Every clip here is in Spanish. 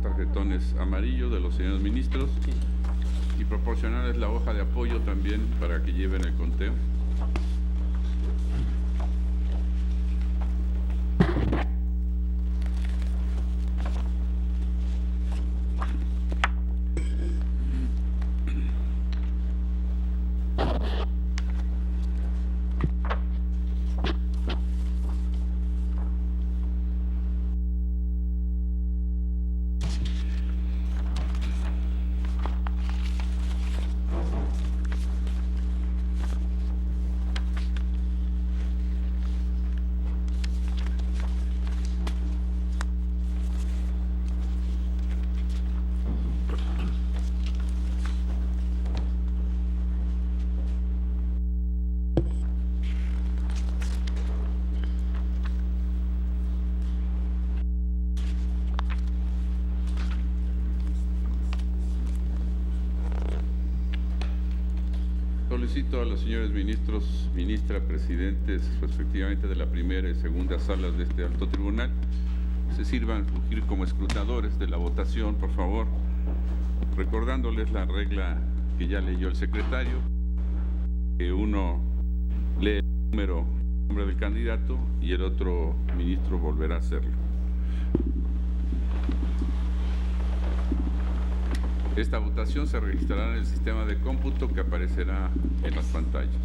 tarjetones amarillos de los señores ministros y proporcionarles la hoja de apoyo también para que lleven el conteo. Solicito a los señores ministros, ministra, presidentes, respectivamente de la primera y segunda salas de este alto tribunal, se sirvan fungir como escrutadores de la votación, por favor, recordándoles la regla que ya leyó el secretario, que uno lee el nombre del candidato y el otro ministro volverá a hacerlo. Esta votación se registrará en el sistema de cómputo que aparecerá en las pantallas.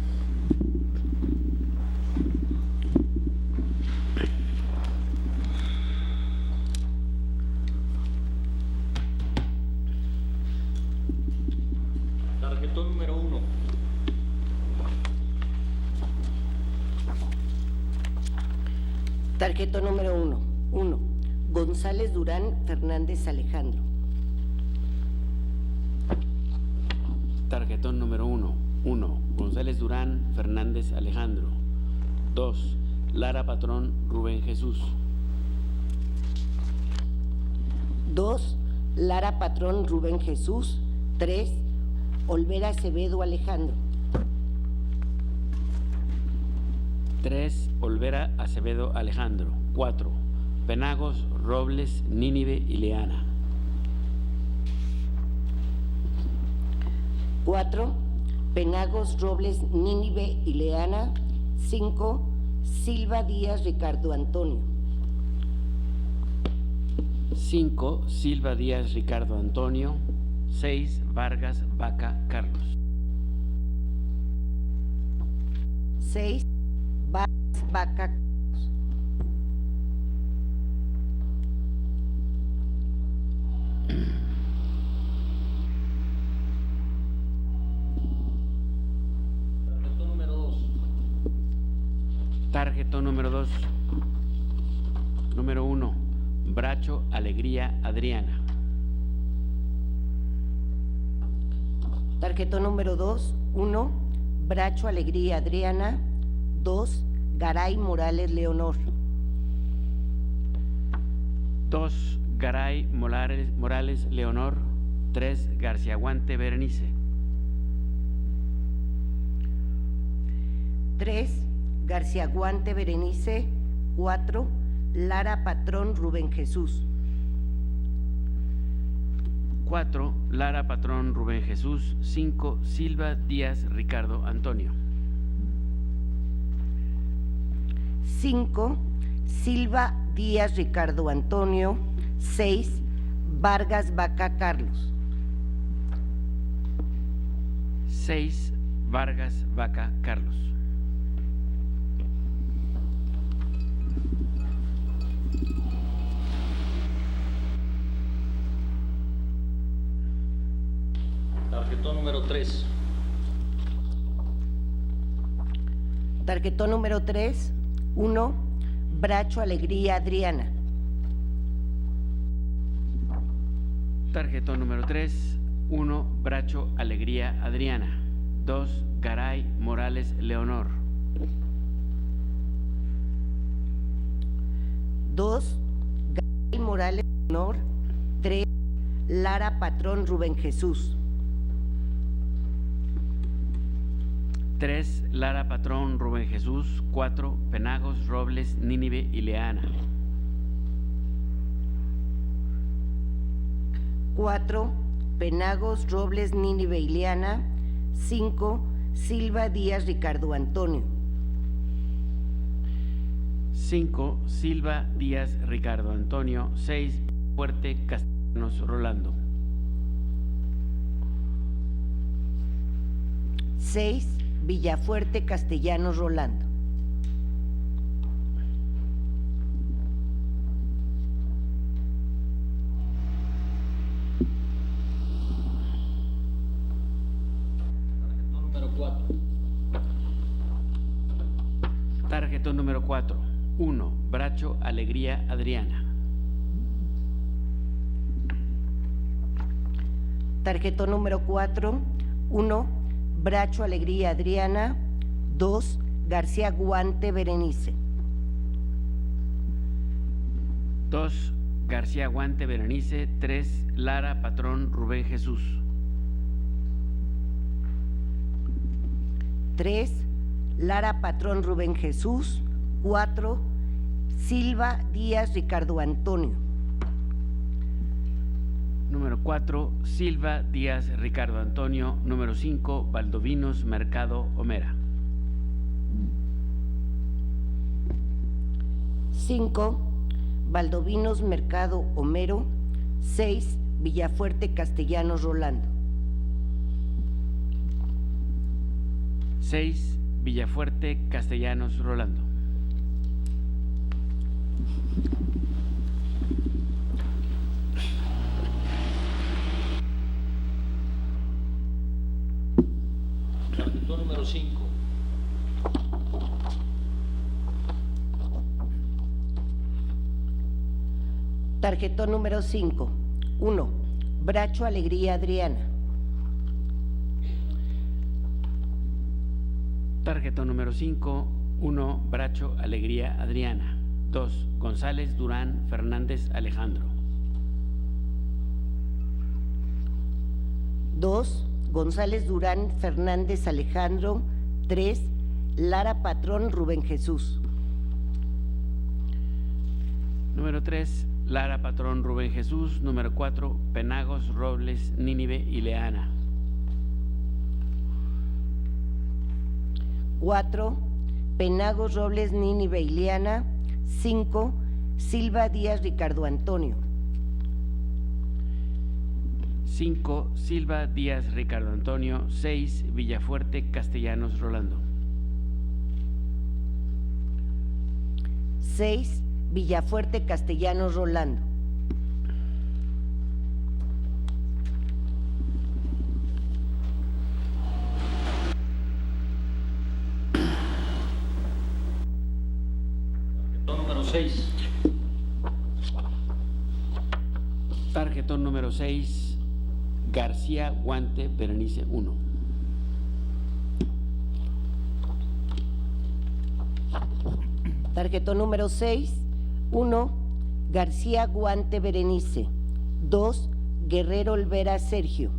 Tarjetón número 1. Tarjetón número 1. 1. González Durán Fernández Alejandro. Tarjetón número 1. 1. González Durán Fernández Alejandro. 2. Lara Patrón Rubén Jesús. 2. Lara Patrón Rubén Jesús. 3. Olvera Acevedo Alejandro. 3. Olvera Acevedo Alejandro. 4. Penagos Robles Nínive y Leana. 4. Penagos Robles Nínive y Leana. 5. Silva Díaz Ricardo Antonio. 5. Silva Díaz Ricardo Antonio. 6. Vargas Vaca Carlos. 6. Vargas Vaca Carlos. Tarjetón número 2. Número 1. Bracho Alegría Adriana. Tarjetón número 2. 1. Bracho Alegría Adriana. 2. Garay Morales Leonor. 2. Garay Morales Leonor. 3. García Guante Berenice. 3. García Guante Berenice. 4. Lara Patrón Rubén Jesús. 4. Lara Patrón Rubén Jesús. 5. Silva Díaz Ricardo Antonio. 5. Silva Díaz Ricardo Antonio. 6. Vargas Vaca Carlos. 6. Vargas Vaca Carlos. Tarjetón número 3. Tarjetón número 3. 1. Bracho Alegría Adriana. Tarjetón número 3. 1. Bracho Alegría Adriana. 2. Garay Morales Leonor. 2. Garay Morales Leonor. 3. Lara Patrón Rubén Jesús. 3. Lara Patrón Rubén Jesús. 4. Penagos Robles Nínive y Leana. 4, Penagos Robles Nínive Ileana. 5, Silva Díaz Ricardo Antonio. 5, Silva Díaz Ricardo Antonio. 6, Fuerte Castellanos Rolando. 6, Villafuerte Castellanos Rolando. Tarjetón número 4. 1, Bracho Alegría Adriana. Tarjetón número 4. 1, Bracho Alegría Adriana. 2, García Guante Berenice. 2, García Guante Berenice. 3, Lara Patrón Rubén Jesús. 3, Lara Patrón Rubén Jesús. 4, Silva Díaz Ricardo Antonio. Número 4, Silva Díaz Ricardo Antonio. Número 5, Valdovinos Mercado Homera. 5, Valdovinos Mercado Homero. 6, Villafuerte Castellanos Rolando. 6, Villafuerte Castellanos Rolando. Tarjetón número 5. Tarjetón número 5. 1, Bracho Alegría Adriana. Tarjetón número 5. 1, Bracho Alegría Adriana. 2, González Durán Fernández Alejandro. 2, González Durán Fernández Alejandro. 3, Lara Patrón Rubén Jesús. Número 3, Lara Patrón Rubén Jesús. Número 4, Penagos Robles Nínive Ileana. 4, Penagos Robles Nínive Ileana. 5, Silva Díaz Ricardo Antonio. 5, Silva Díaz Ricardo Antonio. 6, Villafuerte Castellanos Rolando. 6, Villafuerte Castellanos Rolando. Tarjetón número 6. Tarjetón número 6, García Guante Berenice 1. Tarjetón número 6. 1, García Guante Berenice. 2, Guerrero Olvera Sergio.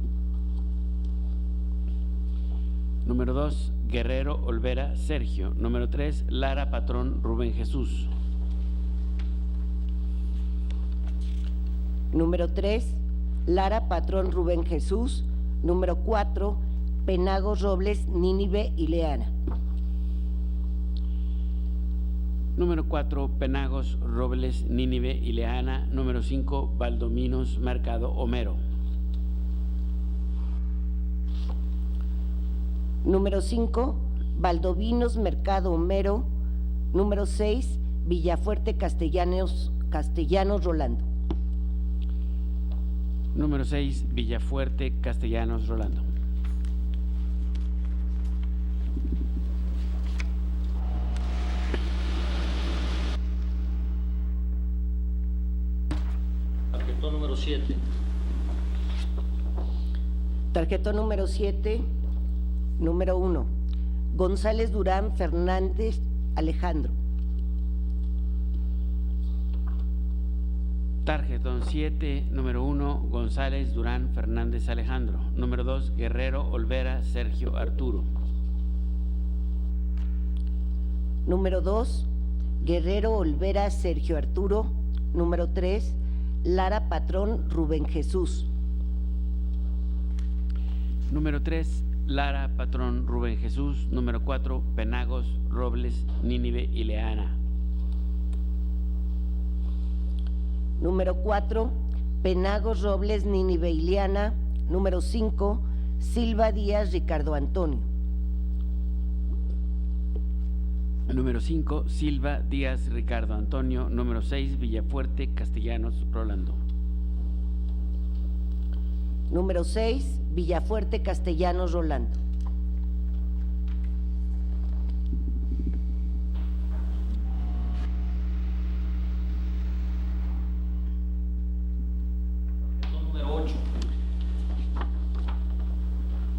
Número 2, Guerrero Olvera Sergio. Número 3, Lara Patrón Rubén Jesús. Número 3, Lara Patrón Rubén Jesús. Número 4, Penagos Robles Nínive Ileana. Número 4, Penagos Robles Nínive Ileana. Número 5, Valdominos Mercado Homero. Número 5, Valdovinos Mercado Homero. Número 6, Villafuerte Castellanos Rolando. Número 6, Villafuerte Castellanos Rolando. Tarjetón número 7. Tarjetón número 7. Número 1, González Durán Fernández Alejandro. Tarjetón 7, número 1, González Durán Fernández Alejandro. Número 2, Guerrero Olvera Sergio Arturo. Número 2, Guerrero Olvera Sergio Arturo. Número 3, Lara Patrón Rubén Jesús. Número 3, Lara Patrón Rubén Jesús. Número 4, Penagos Robles Nínive Ileana. Número 4, Penagos Robles Nínive Ileana. Número 5, Silva Díaz Ricardo Antonio. Número 5, Silva Díaz Ricardo Antonio. Número 6, Villafuerte Castellanos Rolando. Número 6, Villafuerte Castellanos Rolando. Número 8.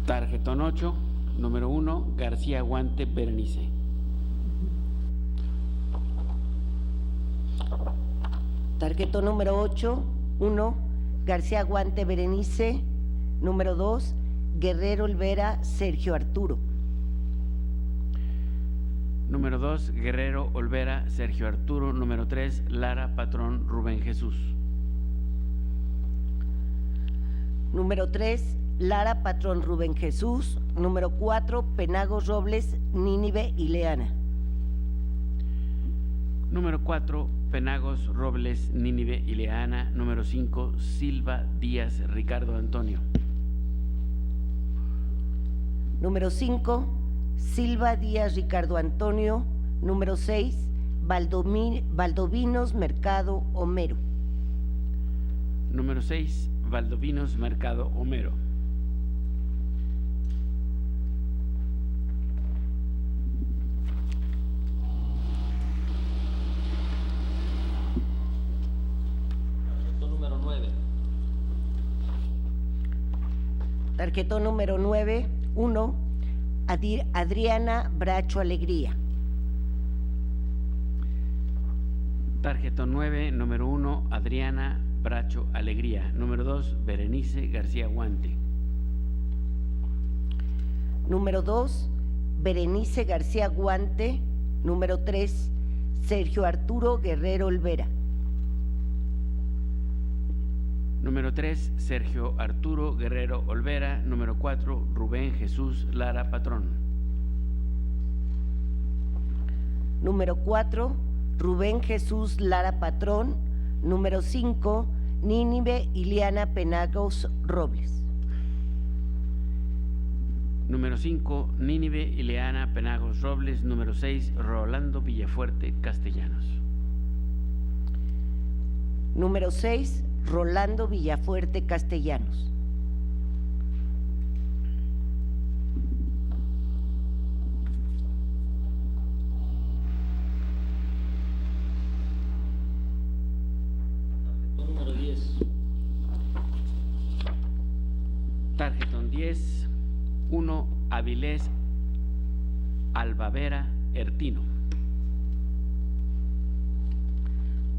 Tarjetón 8, número 1, García Guante Berenice. Tarjetón número 8, 1, García Guante Berenice. Número 2, Guerrero Olvera Sergio Arturo. Número 2, Guerrero Olvera Sergio Arturo. Número 3, Lara Patrón Rubén Jesús. Número 3, Lara Patrón Rubén Jesús. Número 4, Penagos Robles Nínive Ileana. Número 4, Penagos Robles Nínive Ileana. Número 5, Silva Díaz Ricardo Antonio. Número 5, Silva Díaz Ricardo Antonio. Número 6, Valdovinos Mercado Homero. Número 6, Valdovinos Mercado Homero. Número 9. Tarjetón número 9, 1, Adriana Bracho Alegría. Tarjetón 9, número 1, Adriana Bracho Alegría. Número 2, Berenice García Guante. Número 2, Berenice García Guante. Número 3, Sergio Arturo Guerrero Olvera. Número 3, Sergio Arturo Guerrero Olvera. Número 4, Rubén Jesús Lara Patrón. Número 4, Rubén Jesús Lara Patrón. Número 5, Nínive Ileana Penagos Robles. Número 5, Nínive Ileana Penagos Robles. Número 6, Rolando Villafuerte Castellanos. Número 6, Rolando Villafuerte Castellanos. Número 10. Tarjetón 10, 1, Avilés Albavera Ertino.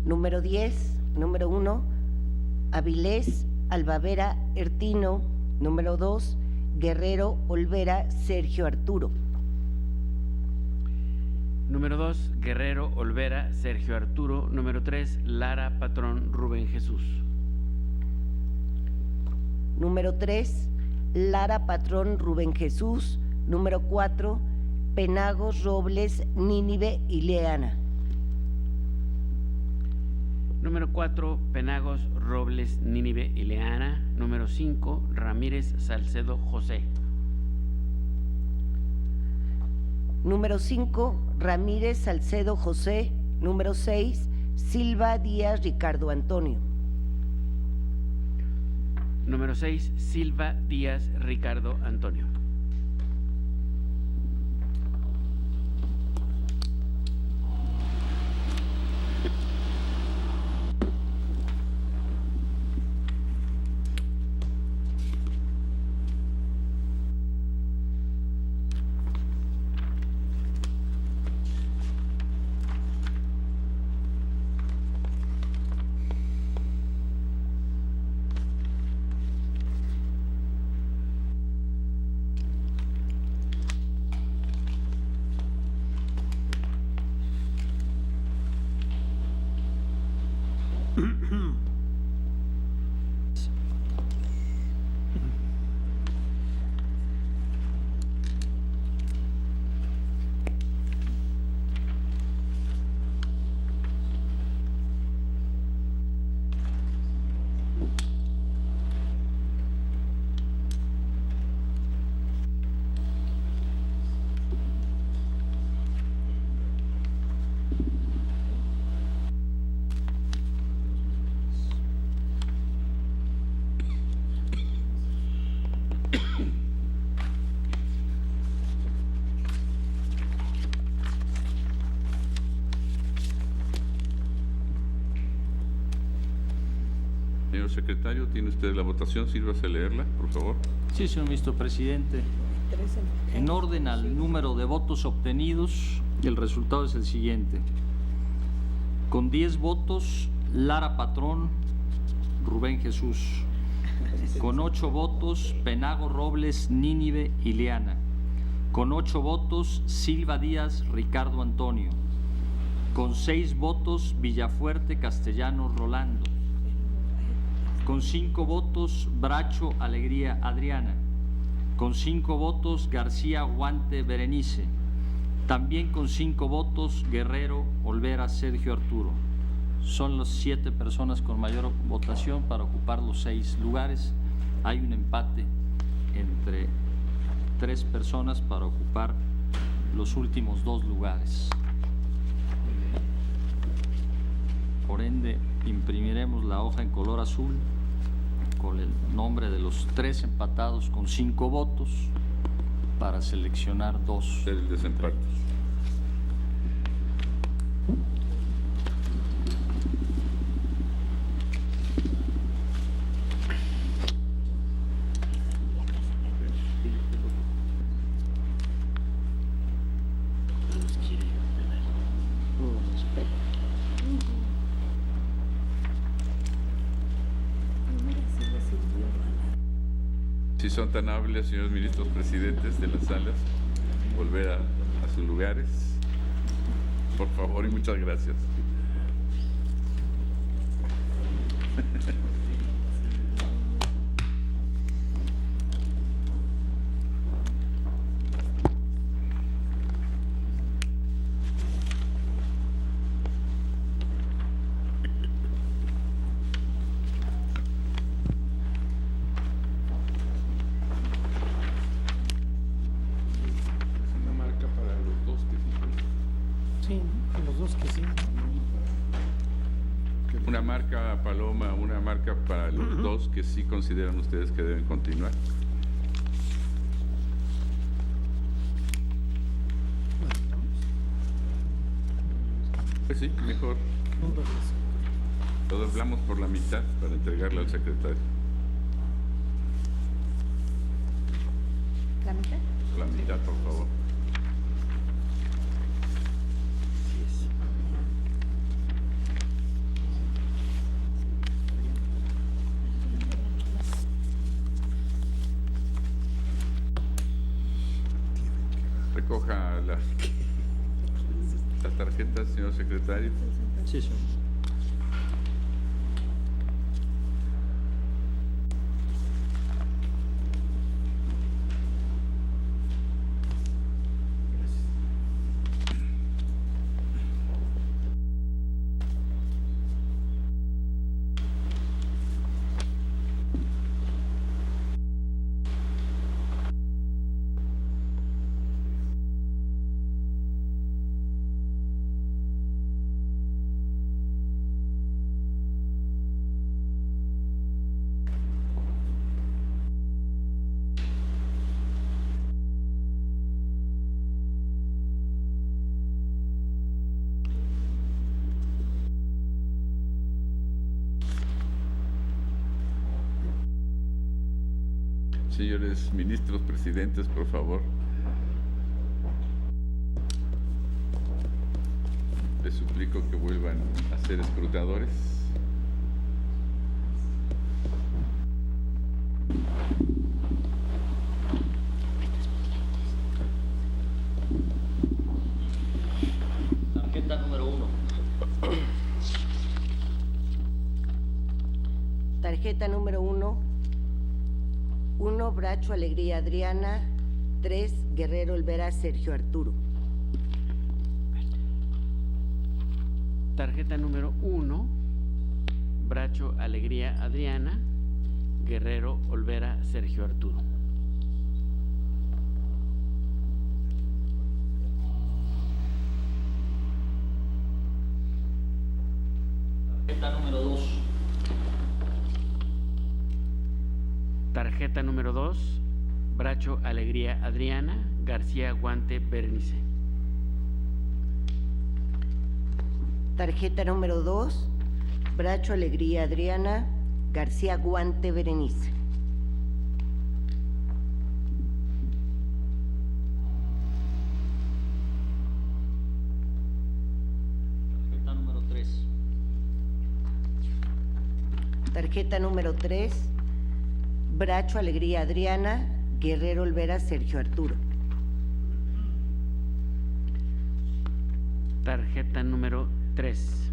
Número 10, número 1, Avilés Albavera Ertino. Número 2, Guerrero Olvera Sergio Arturo. Número 2, Guerrero Olvera Sergio Arturo. Número 3, Lara Patrón Rubén Jesús. Número 3, Lara Patrón Rubén Jesús. Número 4, Penagos Robles Nínive Ileana. Número 4, Penagos Robles Nínive Ileana. Número 5, Ramírez Salcedo José. Número 5, Ramírez Salcedo José. Número 6, Silva Díaz Ricardo Antonio. Número 6, Silva Díaz Ricardo Antonio. Señor secretario, ¿tiene usted la votación? Sírvase a leerla, por favor. Sí, señor ministro presidente. En orden al número de votos obtenidos, el resultado es el siguiente. Con 10 votos, Lara Patrón Rubén Jesús. Con 8 votos, Penagos Robles Nínive Ileana. Con 8 votos, Silva Díaz Ricardo Antonio. Con 6 votos, Villafuerte Castellanos Rolando. Con 5 votos, Bracho Alegría Adriana. Con 5 votos, García Guante Berenice. También con 5 votos, Guerrero Olvera Sergio Arturo. Son las 7 personas con mayor votación para ocupar los 6 lugares. Hay un empate entre 3 personas para ocupar los últimos 2 lugares. Por ende, imprimiremos la hoja en color azul con el nombre de los 3 empatados con 5 votos para seleccionar 2. El desempate. Si son tan amables, señores ministros presidentes de las salas, volver a sus lugares, por favor, y muchas gracias. Una marca para los dos que sí. Sí, los dos que sí. Una marca, Paloma, una marca para los dos que sí consideran ustedes que deben continuar. Pues sí, mejor. Lo doblamos por la mitad para entregarla al secretario. ¿La mitad? La mitad, por favor. Recoja la tarjeta, señor secretario. Sí, señor. Señores ministros presidentes, por favor. Les suplico que vuelvan a ser escrutadores. Tarjeta número 1. Tarjeta número 1. 1, Bracho Alegría Adriana. 3, Guerrero Olvera Sergio Arturo. Tarjeta número 1, Bracho Alegría Adriana, Guerrero Olvera Sergio Arturo. Tarjeta número 2. Tarjeta número 2, Bracho Alegría Adriana, García Guante Berenice. Tarjeta número 2, Bracho Alegría Adriana, García Guante Berenice. Tarjeta número 3. Tarjeta número 3, Bracho Alegría Adriana, Guerrero Olvera Sergio Arturo. Tarjeta número 3.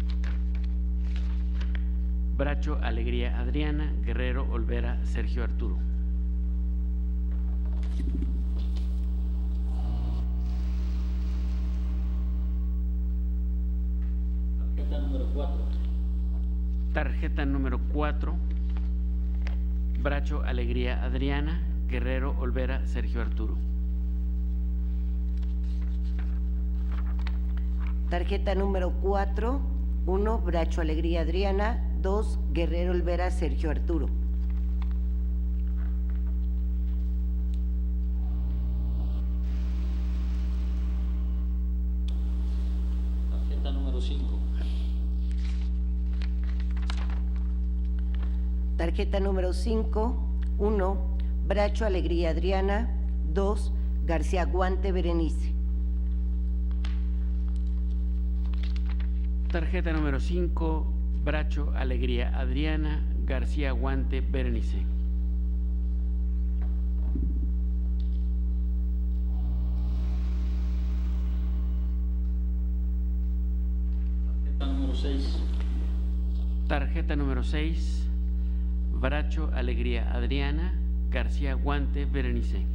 Bracho Alegría Adriana, Guerrero Olvera Sergio Arturo. Tarjeta número 4. Tarjeta número 4. Bracho Alegría Adriana, Guerrero Olvera Sergio Arturo. Tarjeta número 4, 1, Bracho Alegría Adriana, 2, Guerrero Olvera Sergio Arturo. Tarjeta número 5. Tarjeta número 5, 1, Bracho Alegría Adriana, 2, García Guante Berenice. Tarjeta número 5, Bracho Alegría Adriana, García Guante Berenice. Tarjeta número 6. Tarjeta número 6, Bracho Alegría Adriana, García Guante Berenice.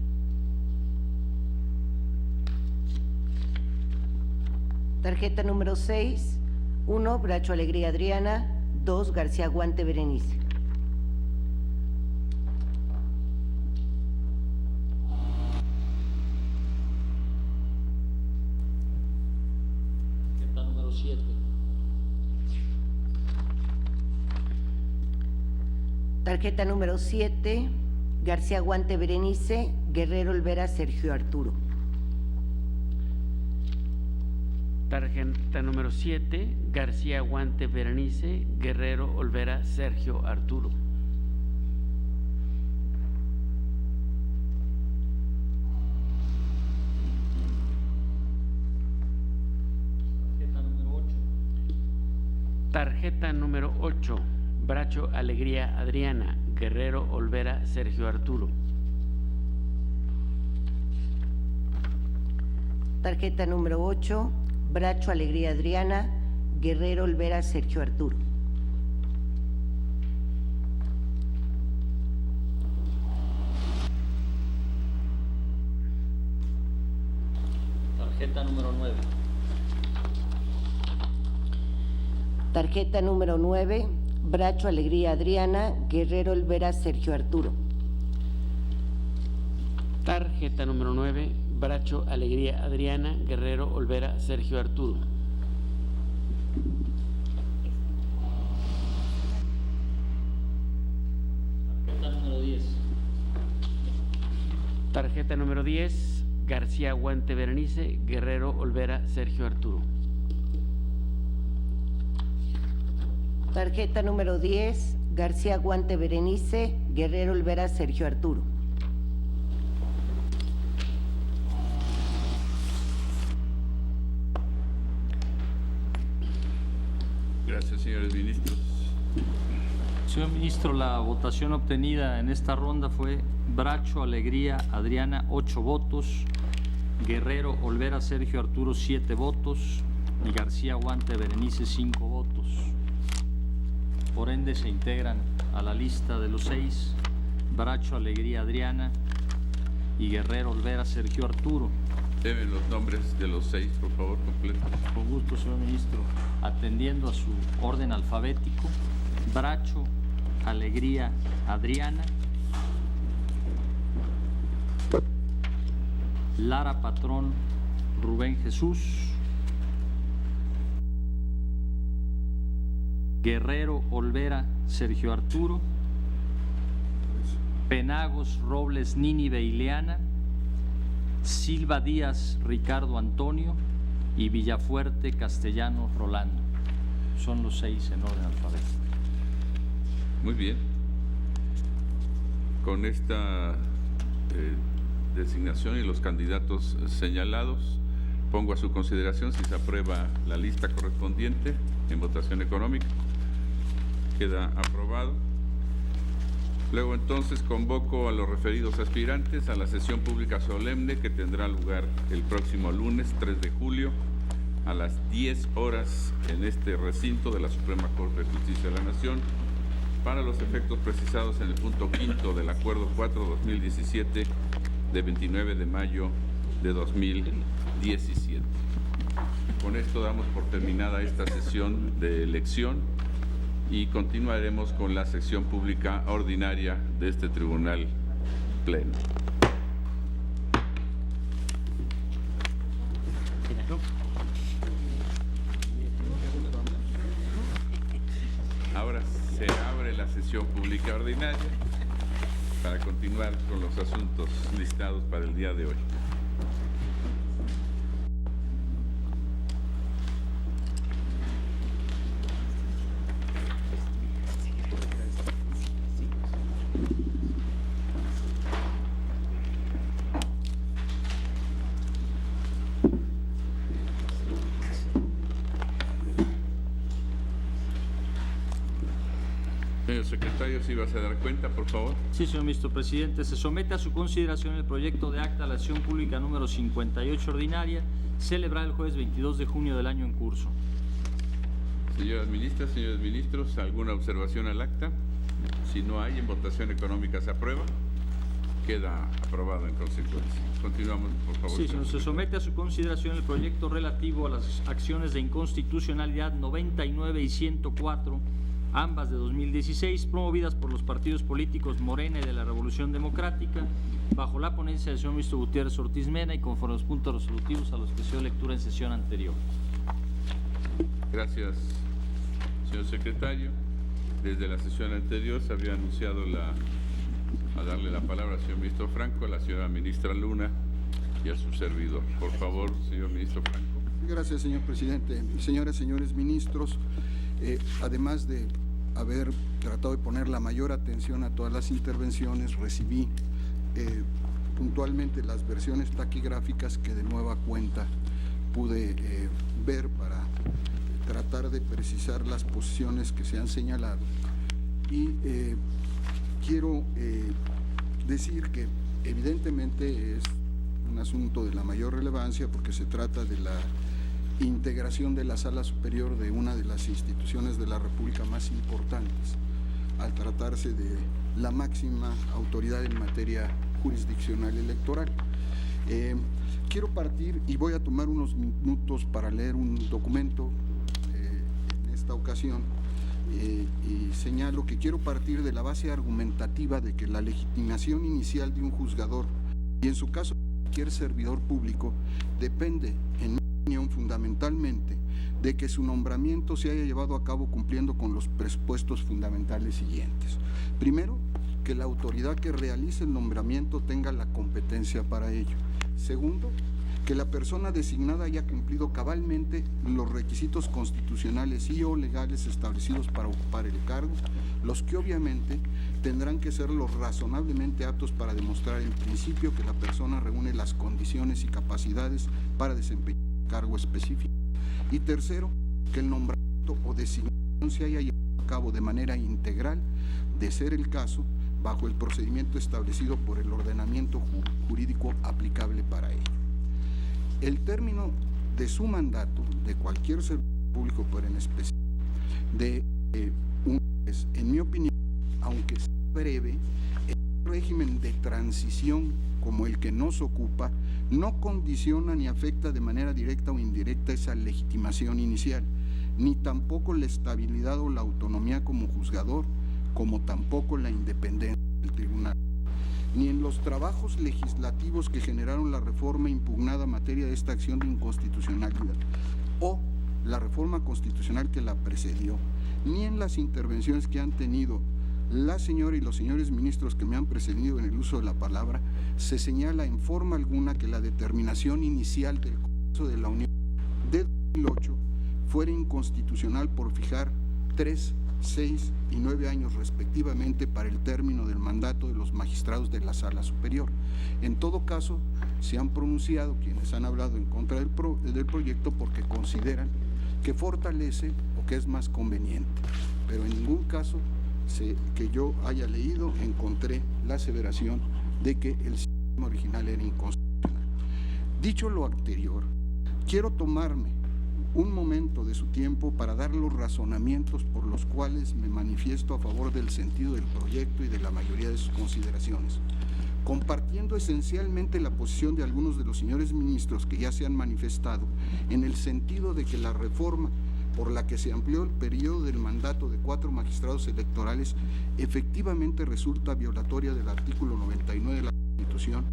Tarjeta número 6, 1, Bracho Alegría Adriana, 2, García Guante Berenice. Tarjeta número 7. Tarjeta número 7, García Guante Berenice, Guerrero Olvera Sergio Arturo. Tarjeta número 7, García Guante Berenice, Guerrero Olvera Sergio Arturo. Tarjeta número 8. Tarjeta número 8, Bracho Alegría Adriana, Guerrero Olvera Sergio Arturo. Tarjeta número 8, Bracho Alegría Adriana, Guerrero Olvera Sergio Arturo. Tarjeta número 9. Tarjeta número 9, Bracho Alegría Adriana, Guerrero Olvera Sergio Arturo. Tarjeta número 9, Bracho Alegría Adriana, Guerrero Olvera Sergio Arturo. Tarjeta número 10. Tarjeta número 10, García Guante Berenice, Guerrero Olvera Sergio Arturo. Tarjeta número 10, García Guante Berenice, Guerrero Olvera Sergio Arturo. Gracias, señores ministros. Señor ministro, la votación obtenida en esta ronda fue Bracho Alegría Adriana 8 votos, Guerrero Olvera Sergio Arturo 7 votos y García Guante Berenice 5 votos. Por ende se integran a la lista de los 6 Bracho Alegría Adriana y Guerrero Olvera Sergio Arturo. Deme los nombres de los 6, por favor, completos. Con gusto, señor ministro. Atendiendo a su orden alfabético, Bracho Alegría Adriana, Lara Patrón Rubén Jesús, Guerrero Olvera Sergio Arturo, Penagos Robles Nínive Ileana, Silva Díaz Ricardo Antonio y Villafuerte Castellanos Rolando. Son los 6 en orden alfabético. Muy bien. Con esta designación y los candidatos señalados, pongo a su consideración si se aprueba la lista correspondiente en votación económica. Queda aprobado. Luego entonces convoco a los referidos aspirantes a la sesión pública solemne que tendrá lugar el próximo lunes 3 de julio a las 10 horas en este recinto de la Suprema Corte de Justicia de la Nación para los efectos precisados en el punto 5 del Acuerdo 4-2017 de 29 de mayo de 2017. Con esto damos por terminada esta sesión de elección y continuaremos con la sección pública ordinaria de este tribunal pleno. Ahora se abre la sesión pública ordinaria para continuar con los asuntos listados para el día de hoy. Señor secretario, si vas a dar cuenta, por favor. Sí, señor ministro presidente. Se somete a su consideración el proyecto de acta de la sesión pública número 58 ordinaria, celebrada el jueves 22 de junio del año en curso. Señoras ministras, señores ministros, ¿alguna observación al acta? Si no hay, en votación económica se aprueba. Queda aprobado en consecuencia. Continuamos, por favor. Sí, señor. Se somete a su consideración el proyecto relativo a las acciones de inconstitucionalidad 99 y 104, ambas de 2016, promovidas por los partidos políticos Morena y de la Revolución Democrática, bajo la ponencia del señor ministro Gutiérrez Ortiz Mena y conforme a los puntos resolutivos a los que se dio lectura en sesión anterior. Gracias, señor secretario. Desde la sesión anterior se había anunciado a darle la palabra al señor ministro Franco, a la señora ministra Luna y a su servidor. Por favor, señor ministro Franco. Gracias, señor presidente. Señoras y señores ministros, además de haber tratado de poner la mayor atención a todas las intervenciones, recibí puntualmente las versiones taquigráficas que de nueva cuenta pude ver para tratar de precisar las posiciones que se han señalado. Y quiero decir que evidentemente es un asunto de la mayor relevancia porque se trata de la integración de la Sala Superior de una de las instituciones de la República más importantes, al tratarse de la máxima autoridad en materia jurisdiccional electoral. Quiero partir y voy a tomar unos minutos para leer un documento en esta ocasión y señalo que quiero partir de la base argumentativa de que la legitimación inicial de un juzgador y en su caso cualquier servidor público depende en fundamentalmente de que su nombramiento se haya llevado a cabo cumpliendo con los presupuestos fundamentales siguientes. Primero, que la autoridad que realice el nombramiento tenga la competencia para ello. Segundo, que la persona designada haya cumplido cabalmente los requisitos constitucionales y o legales establecidos para ocupar el cargo, los que obviamente tendrán que ser los razonablemente aptos para demostrar en principio que la persona reúne las condiciones y capacidades para desempeñar cargo específico. Y tercero, que el nombramiento o designación se haya llevado a cabo de manera integral, de ser el caso, bajo el procedimiento establecido por el ordenamiento jurídico aplicable para ello. El término de su mandato, de cualquier servidor público, pero en especial de un juez, en mi opinión, aunque sea breve, el régimen de transición como el que nos ocupa, no condiciona ni afecta de manera directa o indirecta esa legitimación inicial, ni tampoco la estabilidad o la autonomía como juzgador, como tampoco la independencia del tribunal, ni en los trabajos legislativos que generaron la reforma impugnada en materia de esta acción de inconstitucionalidad o la reforma constitucional que la precedió, ni en las intervenciones que han tenido la señora y los señores ministros que me han precedido en el uso de la palabra, se señala en forma alguna que la determinación inicial del Congreso de la Unión de 2008 fuera inconstitucional por fijar 3, 6 y 9 años respectivamente para el término del mandato de los magistrados de la Sala Superior. En todo caso, se han pronunciado quienes han hablado en contra del proyecto porque consideran que fortalece o que es más conveniente, pero en ningún caso que yo haya leído encontré la aseveración de que el sistema original era inconstitucional. Dicho lo anterior, quiero tomarme un momento de su tiempo para dar los razonamientos por los cuales me manifiesto a favor del sentido del proyecto y de la mayoría de sus consideraciones, compartiendo esencialmente la posición de algunos de los señores ministros que ya se han manifestado en el sentido de que la reforma por la que se amplió el periodo del mandato de 4 magistrados electorales efectivamente resulta violatoria del artículo 99 de la Constitución,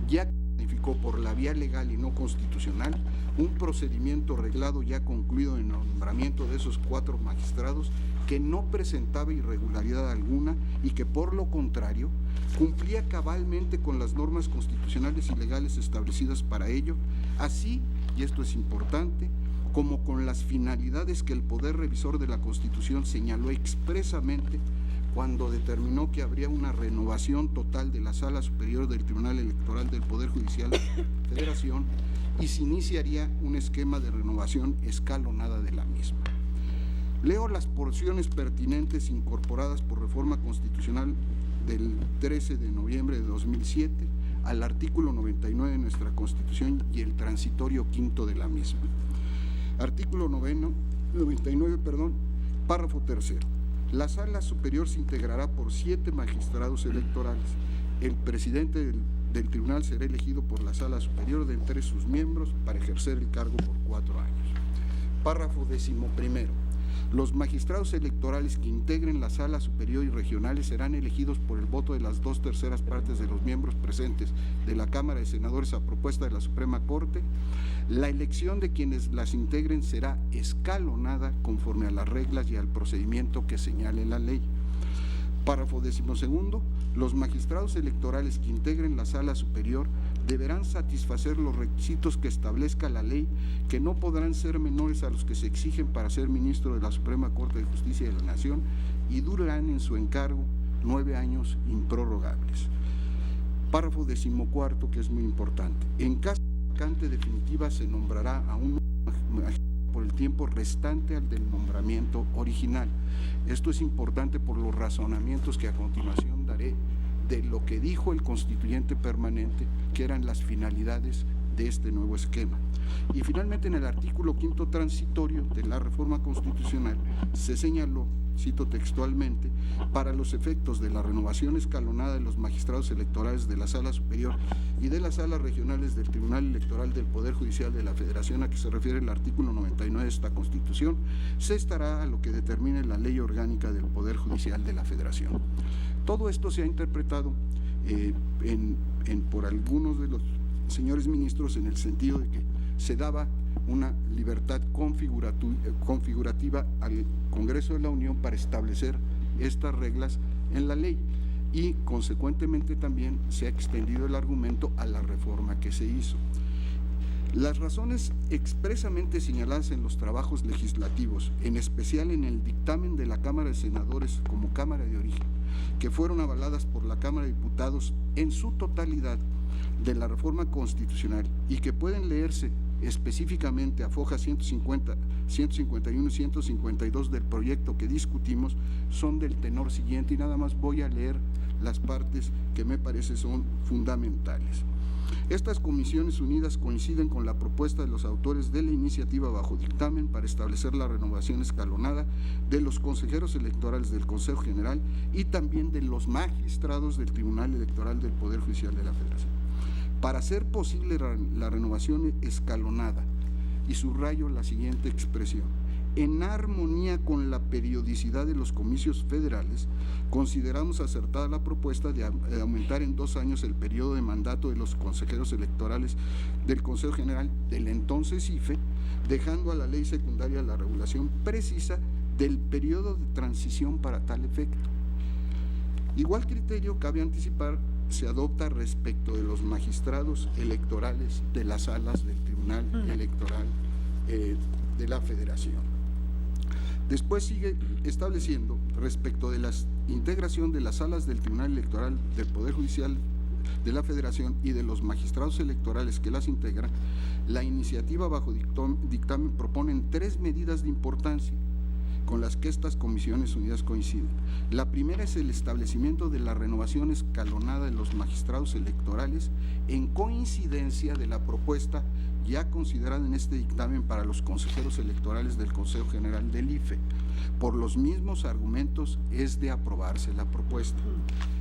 ya que significó por la vía legal y no constitucional un procedimiento reglado ya concluido en el nombramiento de esos 4 magistrados que no presentaba irregularidad alguna y que por lo contrario cumplía cabalmente con las normas constitucionales y legales establecidas para ello, así, y esto es importante, como con las finalidades que el Poder Revisor de la Constitución señaló expresamente cuando determinó que habría una renovación total de la Sala Superior del Tribunal Electoral del Poder Judicial de la Federación y se iniciaría un esquema de renovación escalonada de la misma. Leo las porciones pertinentes incorporadas por reforma constitucional del 13 de noviembre de 2007 al artículo 99 de nuestra Constitución y el transitorio quinto de la misma. Artículo 99, párrafo tercero. La Sala Superior se integrará por 7 magistrados electorales. El presidente del tribunal será elegido por la Sala Superior de entre sus miembros para ejercer el cargo por 4 años. Párrafo 11. Los magistrados electorales que integren la Sala Superior y regionales serán elegidos por el voto de las 2/3 partes de los miembros presentes de la Cámara de Senadores a propuesta de la Suprema Corte. La elección de quienes las integren será escalonada conforme a las reglas y al procedimiento que señale la ley. Párrafo 12. Los magistrados electorales que integren la Sala Superior deberán satisfacer los requisitos que establezca la ley, que no podrán ser menores a los que se exigen para ser ministro de la Suprema Corte de Justicia de la Nación y durarán en su encargo 9 años improrrogables. Párrafo 14, que es muy importante. En caso de vacante definitiva se nombrará a un magistrado por el tiempo restante al del nombramiento original. Esto es importante por los razonamientos que a continuación daré de lo que dijo el constituyente permanente, que eran las finalidades de este nuevo esquema. Y finalmente, en el artículo 5 transitorio de la reforma constitucional se señaló, cito textualmente, para los efectos de la renovación escalonada de los magistrados electorales de la Sala Superior y de las salas regionales del Tribunal Electoral del Poder Judicial de la Federación, a que se refiere el artículo 99 de esta Constitución, se estará a lo que determine la Ley Orgánica del Poder Judicial de la Federación. Todo esto se ha interpretado por algunos de los señores ministros en el sentido de que se daba una libertad configurativa al Congreso de la Unión para establecer estas reglas en la ley y consecuentemente también se ha extendido el argumento a la reforma que se hizo. Las razones expresamente señaladas en los trabajos legislativos, en especial en el dictamen de la Cámara de Senadores como Cámara de Origen, que fueron avaladas por la Cámara de Diputados en su totalidad de la reforma constitucional y que pueden leerse específicamente a fojas 150, 151 y 152 del proyecto que discutimos, son del tenor siguiente, y nada más voy a leer las partes que me parece son fundamentales. Estas comisiones unidas coinciden con la propuesta de los autores de la iniciativa bajo dictamen para establecer la renovación escalonada de los consejeros electorales del Consejo General y también de los magistrados del Tribunal Electoral del Poder Judicial de la Federación. Para hacer posible la renovación escalonada, y subrayo la siguiente expresión, en armonía con la periodicidad de los comicios federales, consideramos acertada la propuesta de aumentar en 2 años el periodo de mandato de los consejeros electorales del Consejo General del entonces IFE, dejando a la ley secundaria la regulación precisa del periodo de transición para tal efecto. Igual criterio, cabe anticipar, se adopta respecto de los magistrados electorales de las salas del Tribunal Electoral de la Federación. Después sigue estableciendo, respecto de la integración de las salas del Tribunal Electoral del Poder Judicial de la Federación y de los magistrados electorales que las integran, la iniciativa bajo dictamen proponen 3 medidas de importancia con las que estas comisiones unidas coinciden. La primera es el establecimiento de la renovación escalonada de los magistrados electorales en coincidencia de la propuesta ya considerada en este dictamen para los consejeros electorales del Consejo General del IFE. Por los mismos argumentos es de aprobarse la propuesta.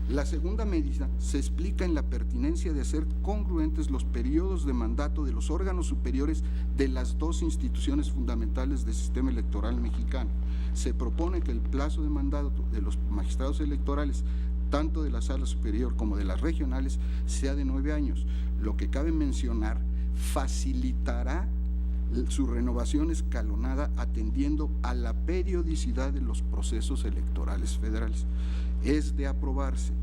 La segunda medida se explica en la pertinencia de hacer congruentes los periodos de mandato de los órganos superiores de las 2 instituciones fundamentales del sistema electoral mexicano. Se propone que el plazo de mandato de los magistrados electorales, tanto de la sala superior como de las regionales, sea de 9 años. Lo que cabe mencionar, facilitará su renovación escalonada atendiendo a la periodicidad de los procesos electorales federales. Es de aprobarse.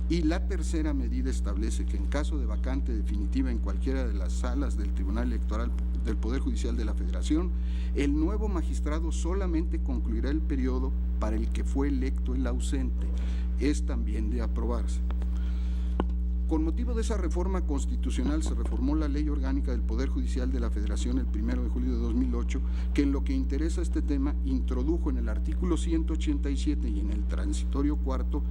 Y la tercera medida establece que en caso de vacante definitiva en cualquiera de las salas del Tribunal Electoral del Poder Judicial de la Federación, el nuevo magistrado solamente concluirá el periodo para el que fue electo el ausente. Es también de aprobarse. Con motivo de esa reforma constitucional se reformó la Ley Orgánica del Poder Judicial de la Federación el 1 de julio de 2008, que en lo que interesa a este tema introdujo en el artículo 187 y en el transitorio cuarto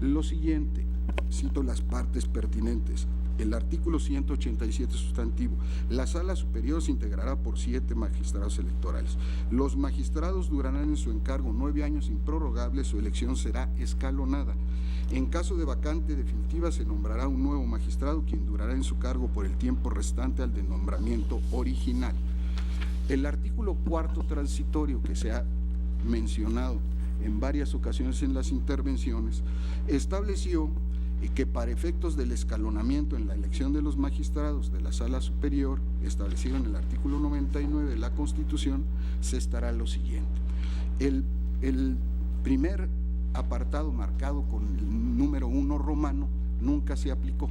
lo siguiente, cito las partes pertinentes. El artículo 187 sustantivo, la sala superior se integrará por 7 magistrados electorales. Los magistrados durarán en su encargo 9 años improrrogables, su elección será escalonada. En caso de vacante definitiva se nombrará un nuevo magistrado quien durará en su cargo por el tiempo restante al de nombramiento original. El artículo cuarto transitorio que se ha mencionado en varias ocasiones en las intervenciones estableció que para efectos del escalonamiento en la elección de los magistrados de la sala superior, establecido en el artículo 99 de la Constitución, se estará lo siguiente. El primer apartado marcado con el número 1 romano nunca se aplicó.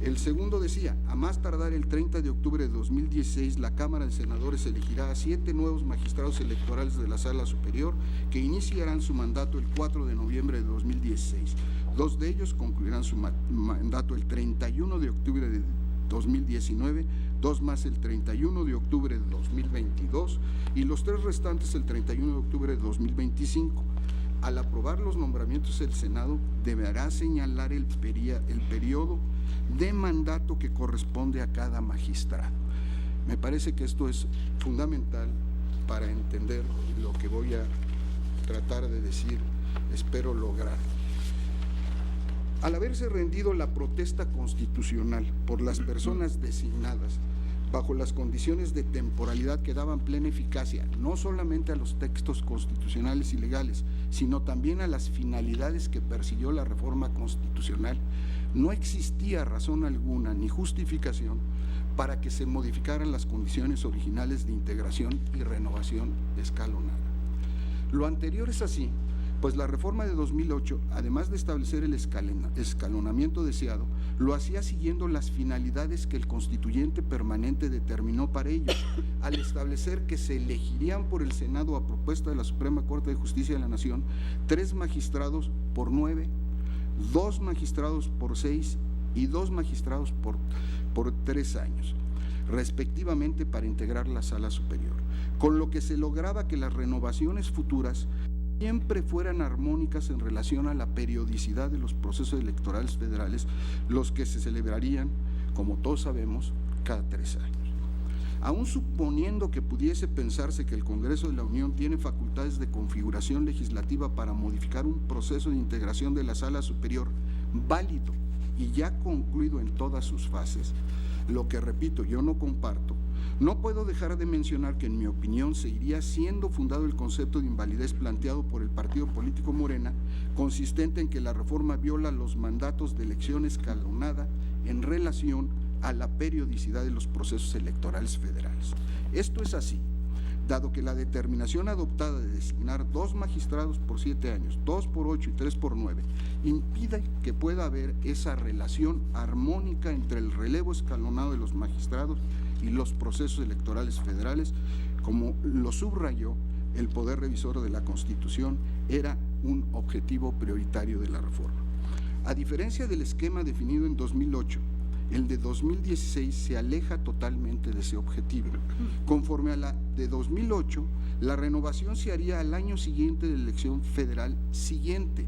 El segundo decía, a más tardar el 30 de octubre de 2016, la Cámara de Senadores elegirá a 7 nuevos magistrados electorales de la Sala Superior que iniciarán su mandato el 4 de noviembre de 2016. 2 de ellos concluirán su mandato el 31 de octubre de 2019, 2 más el 31 de octubre de 2022 y los 3 restantes el 31 de octubre de 2025. Al aprobar los nombramientos, el Senado deberá señalar el periodo de mandato que corresponde a cada magistrado. Me parece que esto es fundamental para entender lo que voy a tratar de decir, espero lograr. Al haberse rendido la protesta constitucional por las personas designadas bajo las condiciones de temporalidad que daban plena eficacia, no solamente a los textos constitucionales y legales, sino también a las finalidades que persiguió la reforma constitucional, no existía razón alguna ni justificación para que se modificaran las condiciones originales de integración y renovación escalonada. Lo anterior es así, pues la reforma de 2008, además de establecer el escalonamiento deseado, lo hacía siguiendo las finalidades que el constituyente permanente determinó para ello, al establecer que se elegirían por el Senado a propuesta de la Suprema Corte de Justicia de la Nación 3 magistrados por 9, 2 magistrados por 6 y 2 magistrados por 3 años, respectivamente, para integrar la Sala Superior, con lo que se lograba que las renovaciones futuras siempre fueran armónicas en relación a la periodicidad de los procesos electorales federales, los que se celebrarían, como todos sabemos, cada 3 años. Aún suponiendo que pudiese pensarse que el Congreso de la Unión tiene facultades de configuración legislativa para modificar un proceso de integración de la Sala Superior válido y ya concluido en todas sus fases, lo que, repito, yo no comparto, no puedo dejar de mencionar que, en mi opinión, seguiría siendo fundado el concepto de invalidez planteado por el partido político Morena, consistente en que la reforma viola los mandatos de elección escalonada en relación a la periodicidad de los procesos electorales federales. Esto es así, dado que la determinación adoptada de designar 2 magistrados por 7 años, 2 por 8 y 3 por 9, impide que pueda haber esa relación armónica entre el relevo escalonado de los magistrados y los procesos electorales federales, como lo subrayó el Poder Revisor de la Constitución, era un objetivo prioritario de la reforma. A diferencia del esquema definido en 2008, el de 2016 se aleja totalmente de ese objetivo. Conforme a la de 2008, la renovación se haría al año siguiente de la elección federal siguiente.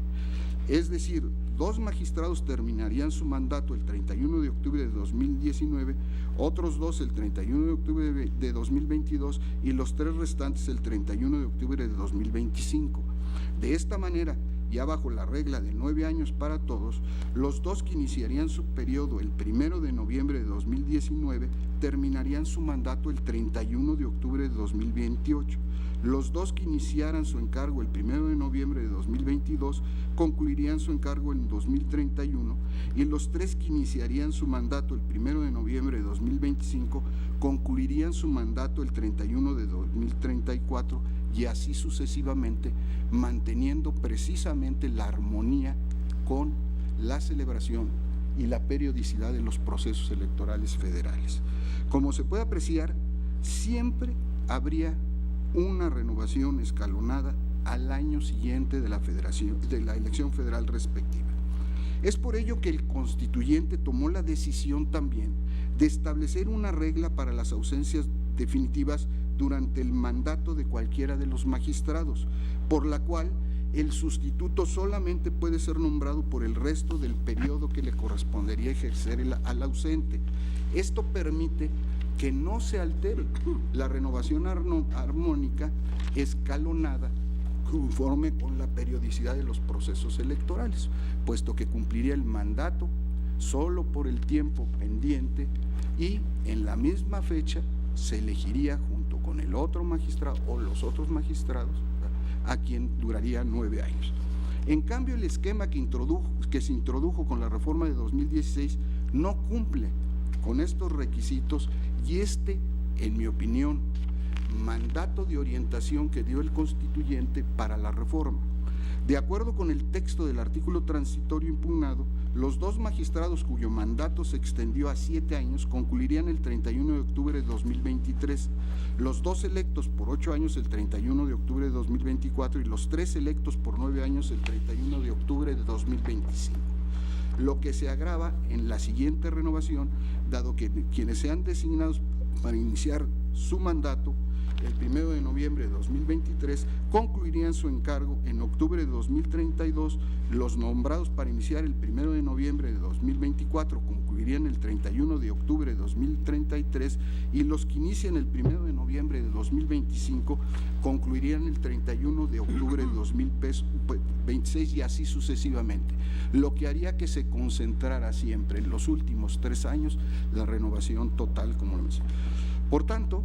Es decir, 2 magistrados terminarían su mandato el 31 de octubre de 2019, otros 2 el 31 de octubre de 2022 y los 3 restantes el 31 de octubre de 2025. De esta manera, ya bajo la regla de 9 años para todos, los 2 que iniciarían su periodo el 1 de noviembre de 2019 terminarían su mandato el 31 de octubre de 2028. Los 2 que iniciaran su encargo el 1 de noviembre de 2022 concluirían su encargo en 2031 y los 3 que iniciarían su mandato el 1 de noviembre de 2025 concluirían su mandato el 31 de 2034 y así sucesivamente, manteniendo precisamente la armonía con la celebración y la periodicidad de los procesos electorales federales. Como se puede apreciar, siempre habría una renovación escalonada al año siguiente de la elección federal respectiva. Es por ello que el constituyente tomó la decisión también de establecer una regla para las ausencias definitivas durante el mandato de cualquiera de los magistrados, por la cual el sustituto solamente puede ser nombrado por el resto del periodo que le correspondería ejercer al ausente. Esto permite que no se altere la renovación armónica escalonada conforme con la periodicidad de los procesos electorales, puesto que cumpliría el mandato solo por el tiempo pendiente y en la misma fecha se elegiría junto con el otro magistrado o los otros magistrados a quien duraría 9 años. En cambio, el esquema que se introdujo con la reforma de 2016 no cumple con estos requisitos y en mi opinión, mandato de orientación que dio el constituyente para la reforma. De acuerdo con el texto del artículo transitorio impugnado, los 2 magistrados cuyo mandato se extendió a 7 años concluirían el 31 de octubre de 2023, los 2 electos por 8 años el 31 de octubre de 2024 y los 3 electos por 9 años el 31 de octubre de 2025. Lo que se agrava en la siguiente renovación, dado que quienes sean designados para iniciar su mandato el 1 de noviembre de 2023 concluirían su encargo en octubre de 2032, los nombrados para iniciar el 1 de noviembre de 2024 concluirían el 31 de octubre de 2033 y los que inician el 1 de noviembre de 2025 concluirían el 31 de octubre de 2026 y así sucesivamente, lo que haría que se concentrara siempre en los últimos 3 años la renovación total, como lo mencioné. Por tanto,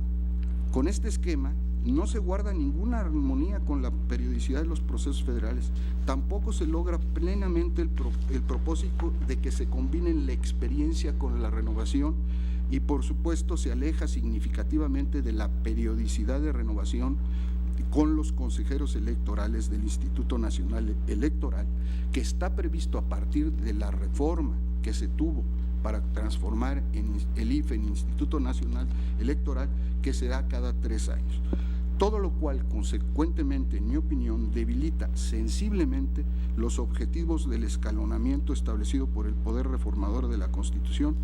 con este esquema no se guarda ninguna armonía con la periodicidad de los procesos federales, tampoco se logra plenamente el propósito de que se combinen la experiencia con la renovación y por supuesto se aleja significativamente de la periodicidad de renovación con los consejeros electorales del Instituto Nacional Electoral, que está previsto a partir de la reforma que se tuvo para transformar el IFE en Instituto Nacional Electoral, que será cada 3 años. Todo lo cual, consecuentemente, en mi opinión, debilita sensiblemente los objetivos del escalonamiento establecido por el Poder Reformador de la Constitución,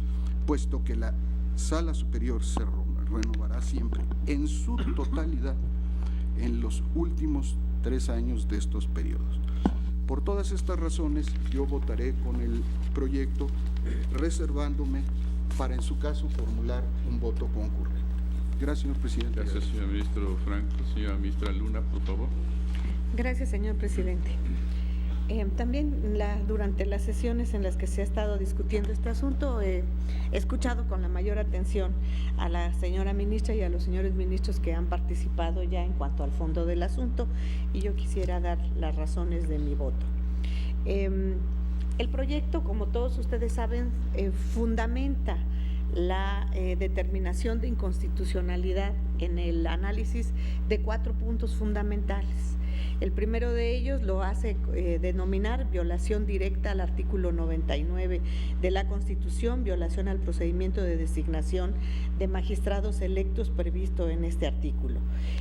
puesto que la Sala Superior se renovará siempre en su totalidad en los últimos 3 años de estos periodos. Por todas estas razones, yo votaré con el proyecto, reservándome para, en su caso, formular un voto concurrente. Gracias, señor presidente. Gracias, señor ministro Franco. Señora ministra Luna, por favor. Gracias, señor presidente. También durante las sesiones en las que se ha estado discutiendo este asunto, he escuchado con la mayor atención a la señora ministra y a los señores ministros que han participado ya en cuanto al fondo del asunto, y yo quisiera dar las razones de mi voto. El proyecto, como todos ustedes saben, fundamenta la determinación de inconstitucionalidad en el análisis de 4 puntos fundamentales. El primero de ellos lo hace denominar violación directa al artículo 99 de la Constitución, violación al procedimiento de designación de magistrados electos previsto en este artículo.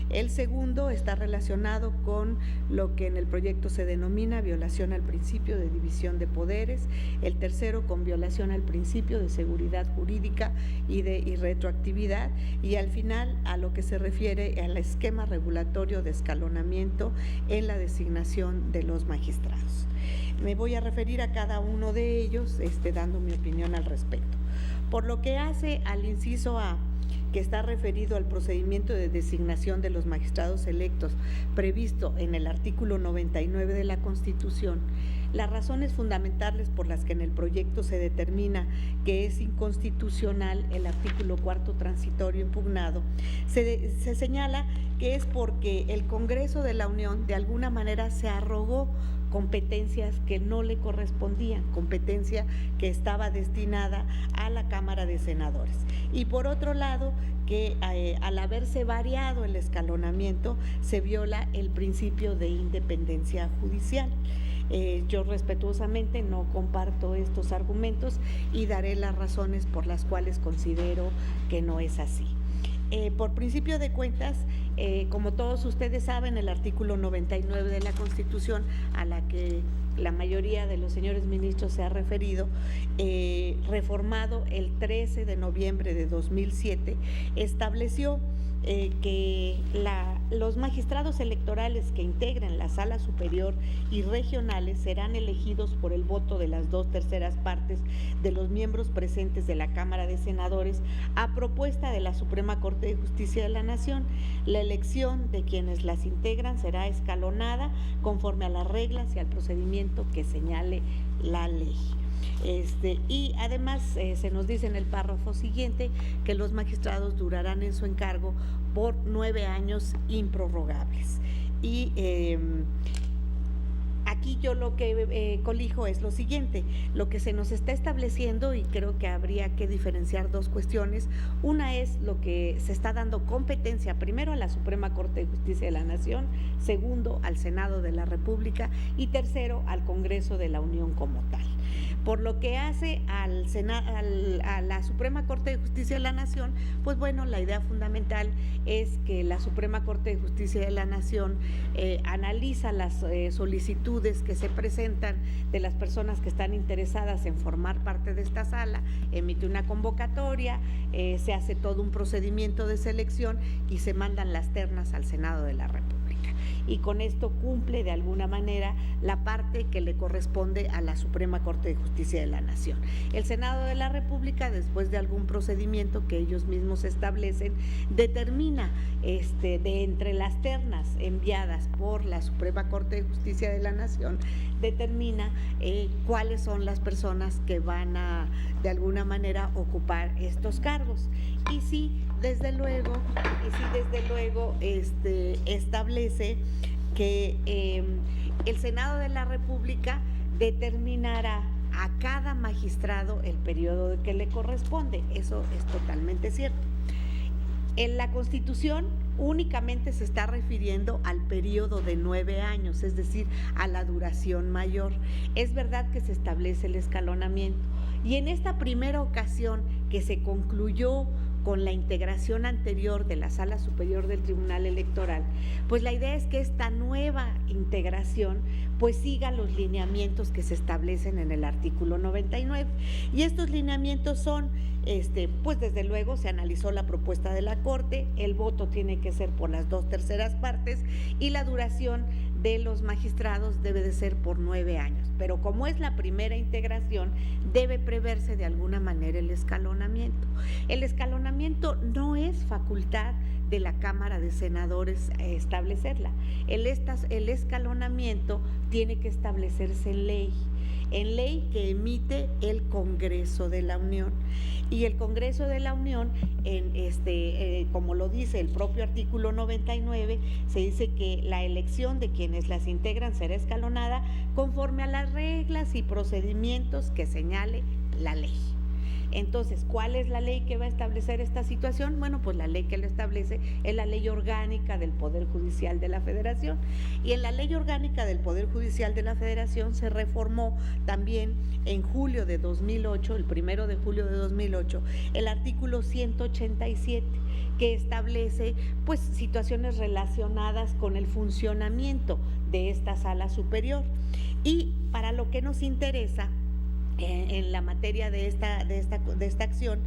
El segundo está relacionado con lo que en el proyecto se denomina violación al principio de división de poderes, el tercero con violación al principio de seguridad jurídica y retroactividad, y al final a lo que se refiere al esquema regulatorio de escalonamiento en la designación de los magistrados. Me voy a referir a cada uno de ellos, dando mi opinión al respecto. Por lo que hace al inciso A, que está referido al procedimiento de designación de los magistrados electos previsto en el artículo 99 de la Constitución, las razones fundamentales por las que en el proyecto se determina que es inconstitucional el artículo 4º transitorio impugnado, se señala que es porque el Congreso de la Unión de alguna manera se arrogó competencias que no le correspondían, competencia que estaba destinada a la Cámara de Senadores. Y por otro lado, que al haberse variado el escalonamiento, se viola el principio de independencia judicial. Yo respetuosamente no comparto estos argumentos y daré las razones por las cuales considero que no es así. Por principio de cuentas, como todos ustedes saben, el artículo 99 de la Constitución, a la que la mayoría de los señores ministros se ha referido, reformado el 13 de noviembre de 2007, estableció que los magistrados electorales que integren la Sala Superior y regionales serán elegidos por el voto de las 2/3 partes de los miembros presentes de la Cámara de Senadores a propuesta de la Suprema Corte de Justicia de la Nación. La elección de quienes las integran será escalonada conforme a las reglas y al procedimiento que señale la ley. Y además se nos dice en el párrafo siguiente que los magistrados durarán en su encargo por 9 años improrrogables. Y aquí yo lo que colijo es lo siguiente: lo que se nos está estableciendo, y creo que habría que diferenciar dos cuestiones. Una es lo que se está dando competencia primero a la Suprema Corte de Justicia de la Nación, segundo al Senado de la República y tercero al Congreso de la Unión como tal. Por lo que hace a la Suprema Corte de Justicia de la Nación, pues bueno, la idea fundamental es que la Suprema Corte de Justicia de la Nación analiza las solicitudes que se presentan de las personas que están interesadas en formar parte de esta sala, emite una convocatoria, se hace todo un procedimiento de selección y se mandan las ternas al Senado de la República. Y con esto cumple de alguna manera la parte que le corresponde a la Suprema Corte de Justicia de la Nación. El Senado de la República, después de algún procedimiento que ellos mismos establecen, determina de entre las ternas enviadas por la Suprema Corte de Justicia de la Nación, determina cuáles son las personas que van a de alguna manera ocupar estos cargos. Y sí, desde luego establece que el Senado de la República determinará a cada magistrado el periodo que le corresponde. Eso es totalmente cierto. En la Constitución únicamente se está refiriendo al periodo de 9 años, es decir, a la duración mayor. Es verdad que se establece el escalonamiento, y en esta primera ocasión que se concluyó con la integración anterior de la Sala Superior del Tribunal Electoral, pues la idea es que esta nueva integración pues siga los lineamientos que se establecen en el artículo 99. Y estos lineamientos son, pues desde luego se analizó la propuesta de la Corte, el voto tiene que ser por las 2/3 partes y la duración de los magistrados debe de ser por 9 años. Pero como es la primera integración, debe preverse de alguna manera el escalonamiento. El escalonamiento no es facultad de la Cámara de Senadores establecerla. El escalonamiento tiene que establecerse en ley que emite el Congreso de la Unión. Y el Congreso de la Unión, como lo dice el propio artículo 99, se dice que la elección de quienes las integran será escalonada conforme a las reglas y procedimientos que señale la ley. Entonces, ¿cuál es la ley que va a establecer esta situación? Bueno, pues la ley que lo establece es la Ley Orgánica del Poder Judicial de la Federación. Y en la Ley Orgánica del Poder Judicial de la Federación se reformó también en julio de 2008, el 1 de julio de 2008, el artículo 187, que establece pues situaciones relacionadas con el funcionamiento de esta sala superior. Y para lo que nos interesa en la materia de esta acción,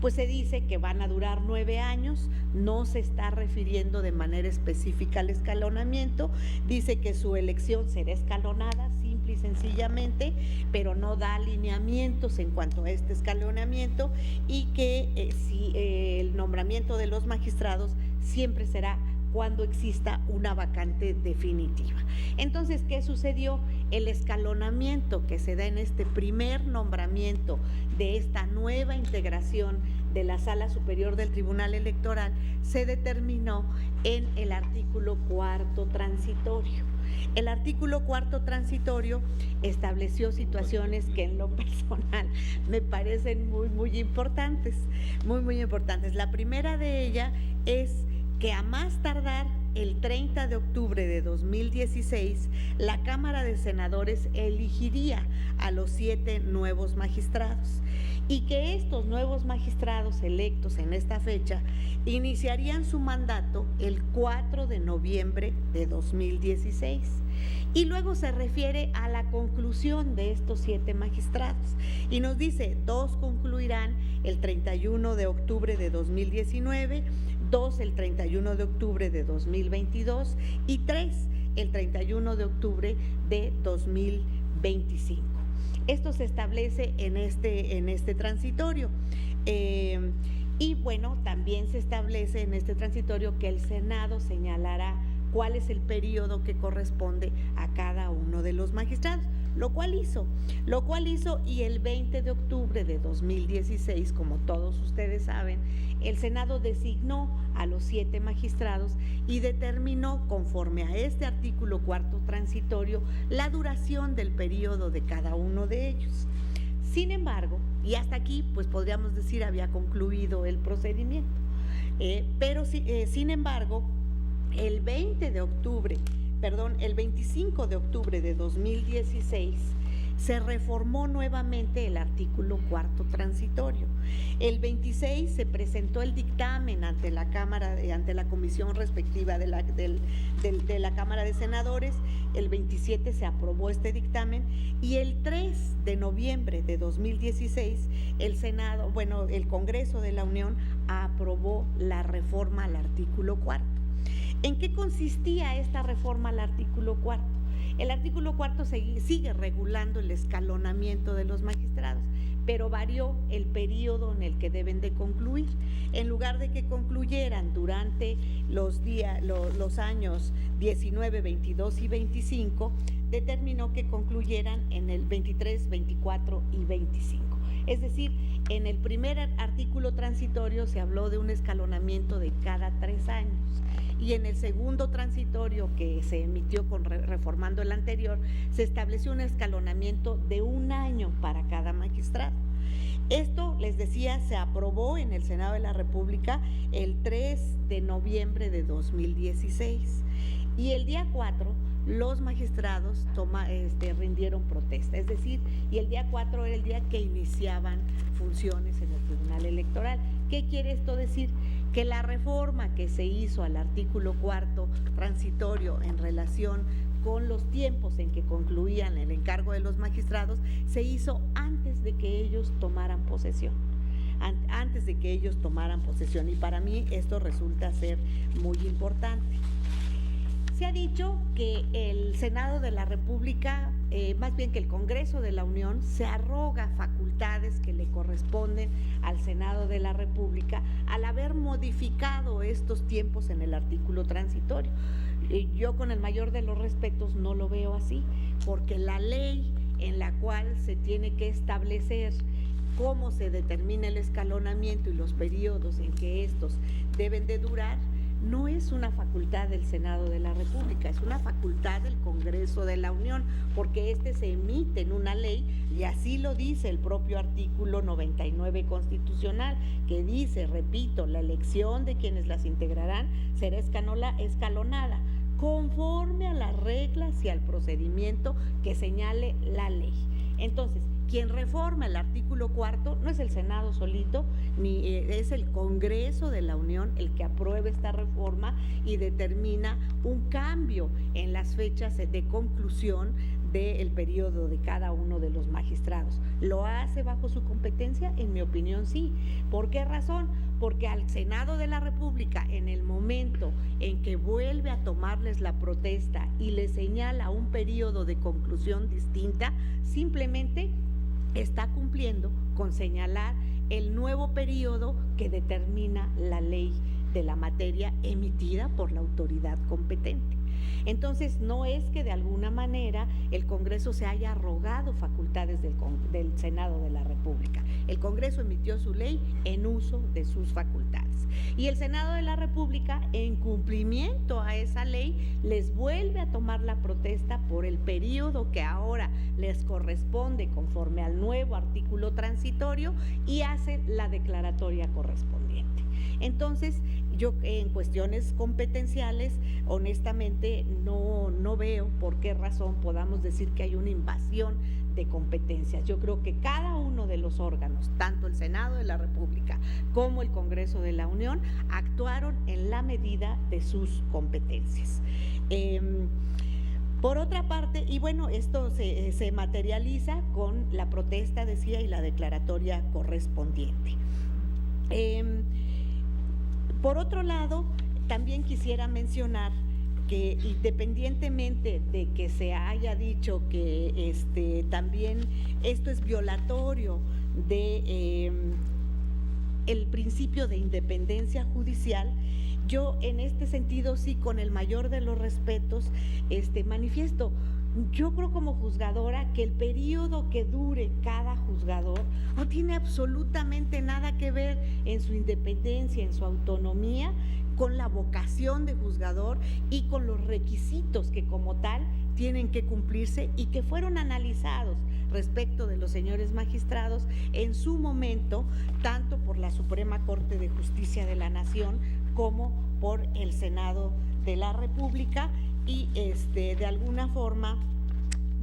pues se dice que van a durar 9 años, no se está refiriendo de manera específica al escalonamiento, dice que su elección será escalonada, simple y sencillamente, pero no da alineamientos en cuanto a este escalonamiento, y que el nombramiento de los magistrados siempre será cuando exista una vacante definitiva. Entonces, ¿qué sucedió? El escalonamiento que se da en este primer nombramiento de esta nueva integración de la Sala Superior del Tribunal Electoral se determinó en el artículo 4º transitorio. El artículo 4º transitorio estableció situaciones que en lo personal me parecen muy importantes, muy importantes. La primera de ellas es que a más tardar el 30 de octubre de 2016, la Cámara de Senadores elegiría a los 7 nuevos magistrados, y que estos nuevos magistrados electos en esta fecha iniciarían su mandato el 4 de noviembre de 2016. Y luego se refiere a la conclusión de estos 7 magistrados y nos dice: 2 concluirán el 31 de octubre de 2019, 2 el 31 de octubre de 2022 y 3 el 31 de octubre de 2025. Esto se establece en este transitorio. Y bueno, también se establece en este transitorio que el Senado señalará cuál es el periodo que corresponde a cada uno de los magistrados, lo cual hizo, y el 20 de octubre de 2016, como todos ustedes saben, el Senado designó a los 7 magistrados y determinó, conforme a este artículo 4º transitorio, la duración del periodo de cada uno de ellos. Sin embargo, y hasta aquí pues podríamos decir había concluido el procedimiento, pero sin embargo, el 25 de octubre de 2016 se reformó nuevamente el artículo 4º transitorio. El 26 se presentó el dictamen ante la Cámara, ante la comisión respectiva de la Cámara de Senadores. El 27 se aprobó este dictamen y el 3 de noviembre de 2016 el Congreso de la Unión aprobó la reforma al artículo 4º. ¿En qué consistía esta reforma al artículo 4º? El artículo 4º sigue regulando el escalonamiento de los magistrados, pero varió el periodo en el que deben de concluir. En lugar de que concluyeran durante los años 19, 22 y 25, determinó que concluyeran en el 23, 24 y 25. Es decir, en el primer artículo transitorio se habló de un escalonamiento de cada 3 años. Y en el segundo transitorio que se emitió reformando el anterior, se estableció un escalonamiento de 1 año para cada magistrado. Esto, les decía, se aprobó en el Senado de la República el 3 de noviembre de 2016 y el día 4 los magistrados rindieron protesta, es decir, y el día 4 era el día que iniciaban funciones en el Tribunal Electoral. ¿Qué quiere esto decir? Que la reforma que se hizo al artículo 4º transitorio en relación con los tiempos en que concluían el encargo de los magistrados se hizo antes de que ellos tomaran posesión. Y para mí esto resulta ser muy importante. Se ha dicho que el Senado de la República, más bien que el Congreso de la Unión, se arroga facultades que le corresponden al Senado de la República al haber modificado estos tiempos en el artículo transitorio. Yo, con el mayor de los respetos, no lo veo así, porque la ley en la cual se tiene que establecer cómo se determina el escalonamiento y los periodos en que estos deben de durar, no es una facultad del Senado de la República, es una facultad del Congreso de la Unión, porque se emite en una ley, y así lo dice el propio artículo 99 constitucional, que dice, repito, la elección de quienes las integrarán será escalonada, conforme a las reglas y al procedimiento que señale la ley. Entonces, quien reforma el artículo 4 no es el Senado solito, ni es el Congreso de la Unión el que aprueba esta reforma y determina un cambio en las fechas de conclusión del periodo de cada uno de los magistrados. ¿Lo hace bajo su competencia? En mi opinión, sí. ¿Por qué razón? Porque al Senado de la República, en el momento en que vuelve a tomarles la protesta y les señala un periodo de conclusión distinta, simplemente está cumpliendo con señalar el nuevo periodo que determina la ley de la materia emitida por la autoridad competente. Entonces, no es que de alguna manera el Congreso se haya arrogado facultades del Senado de la República. El Congreso emitió su ley en uso de sus facultades. Y el Senado de la República, en cumplimiento a esa ley, les vuelve a tomar la protesta por el periodo que ahora les corresponde conforme al nuevo artículo transitorio y hace la declaratoria correspondiente. Entonces, yo en cuestiones competenciales, honestamente, no veo por qué razón podamos decir que hay una invasión de competencias. Yo creo que cada uno de los órganos, tanto el Senado de la República como el Congreso de la Unión, actuaron en la medida de sus competencias. Por otra parte, y bueno, esto se materializa con la protesta, decía, y la declaratoria correspondiente. Por otro lado, también quisiera mencionar que independientemente de que se haya dicho que también esto es violatorio de el principio de independencia judicial, yo en este sentido sí, con el mayor de los respetos, manifiesto. Yo creo como juzgadora que el periodo que dure cada juzgador no tiene absolutamente nada que ver en su independencia, en su autonomía, con la vocación de juzgador y con los requisitos que como tal tienen que cumplirse y que fueron analizados respecto de los señores magistrados en su momento, tanto por la Suprema Corte de Justicia de la Nación como por el Senado de la República. Y de alguna forma,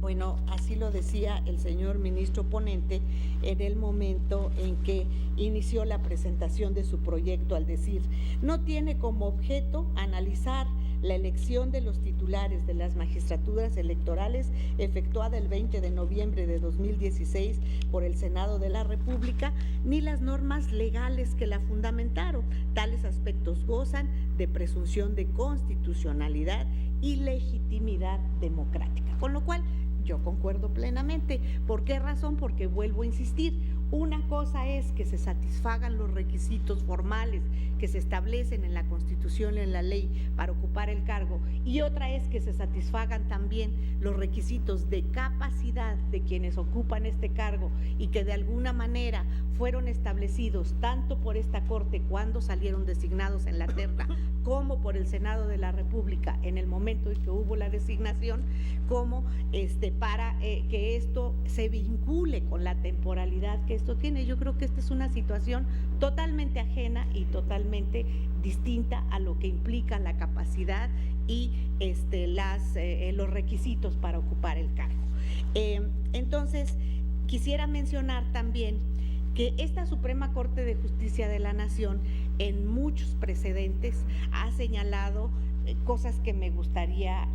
bueno, así lo decía el señor ministro ponente en el momento en que inició la presentación de su proyecto, al decir, no tiene como objeto analizar la elección de los titulares de las magistraturas electorales efectuada el 20 de noviembre de 2016 por el Senado de la República, ni las normas legales que la fundamentaron. Tales aspectos gozan de presunción de constitucionalidad y legitimidad democrática. Con lo cual, yo concuerdo plenamente. ¿Por qué razón? Porque vuelvo a insistir, una cosa es que se satisfagan los requisitos formales que se establecen en la Constitución y en la ley para ocupar el cargo, y otra es que se satisfagan también los requisitos de capacidad de quienes ocupan este cargo y que de alguna manera fueron establecidos tanto por esta Corte cuando salieron designados en la terna, como por el Senado de la República en el momento en que hubo la designación, como para que esto se vincule con la temporalidad que esto tiene. Yo creo que esta es una situación totalmente ajena y totalmente distinta a lo que implica la capacidad y los requisitos para ocupar el cargo. Entonces, quisiera mencionar también que esta Suprema Corte de Justicia de la Nación en muchos precedentes ha señalado cosas que me gustaría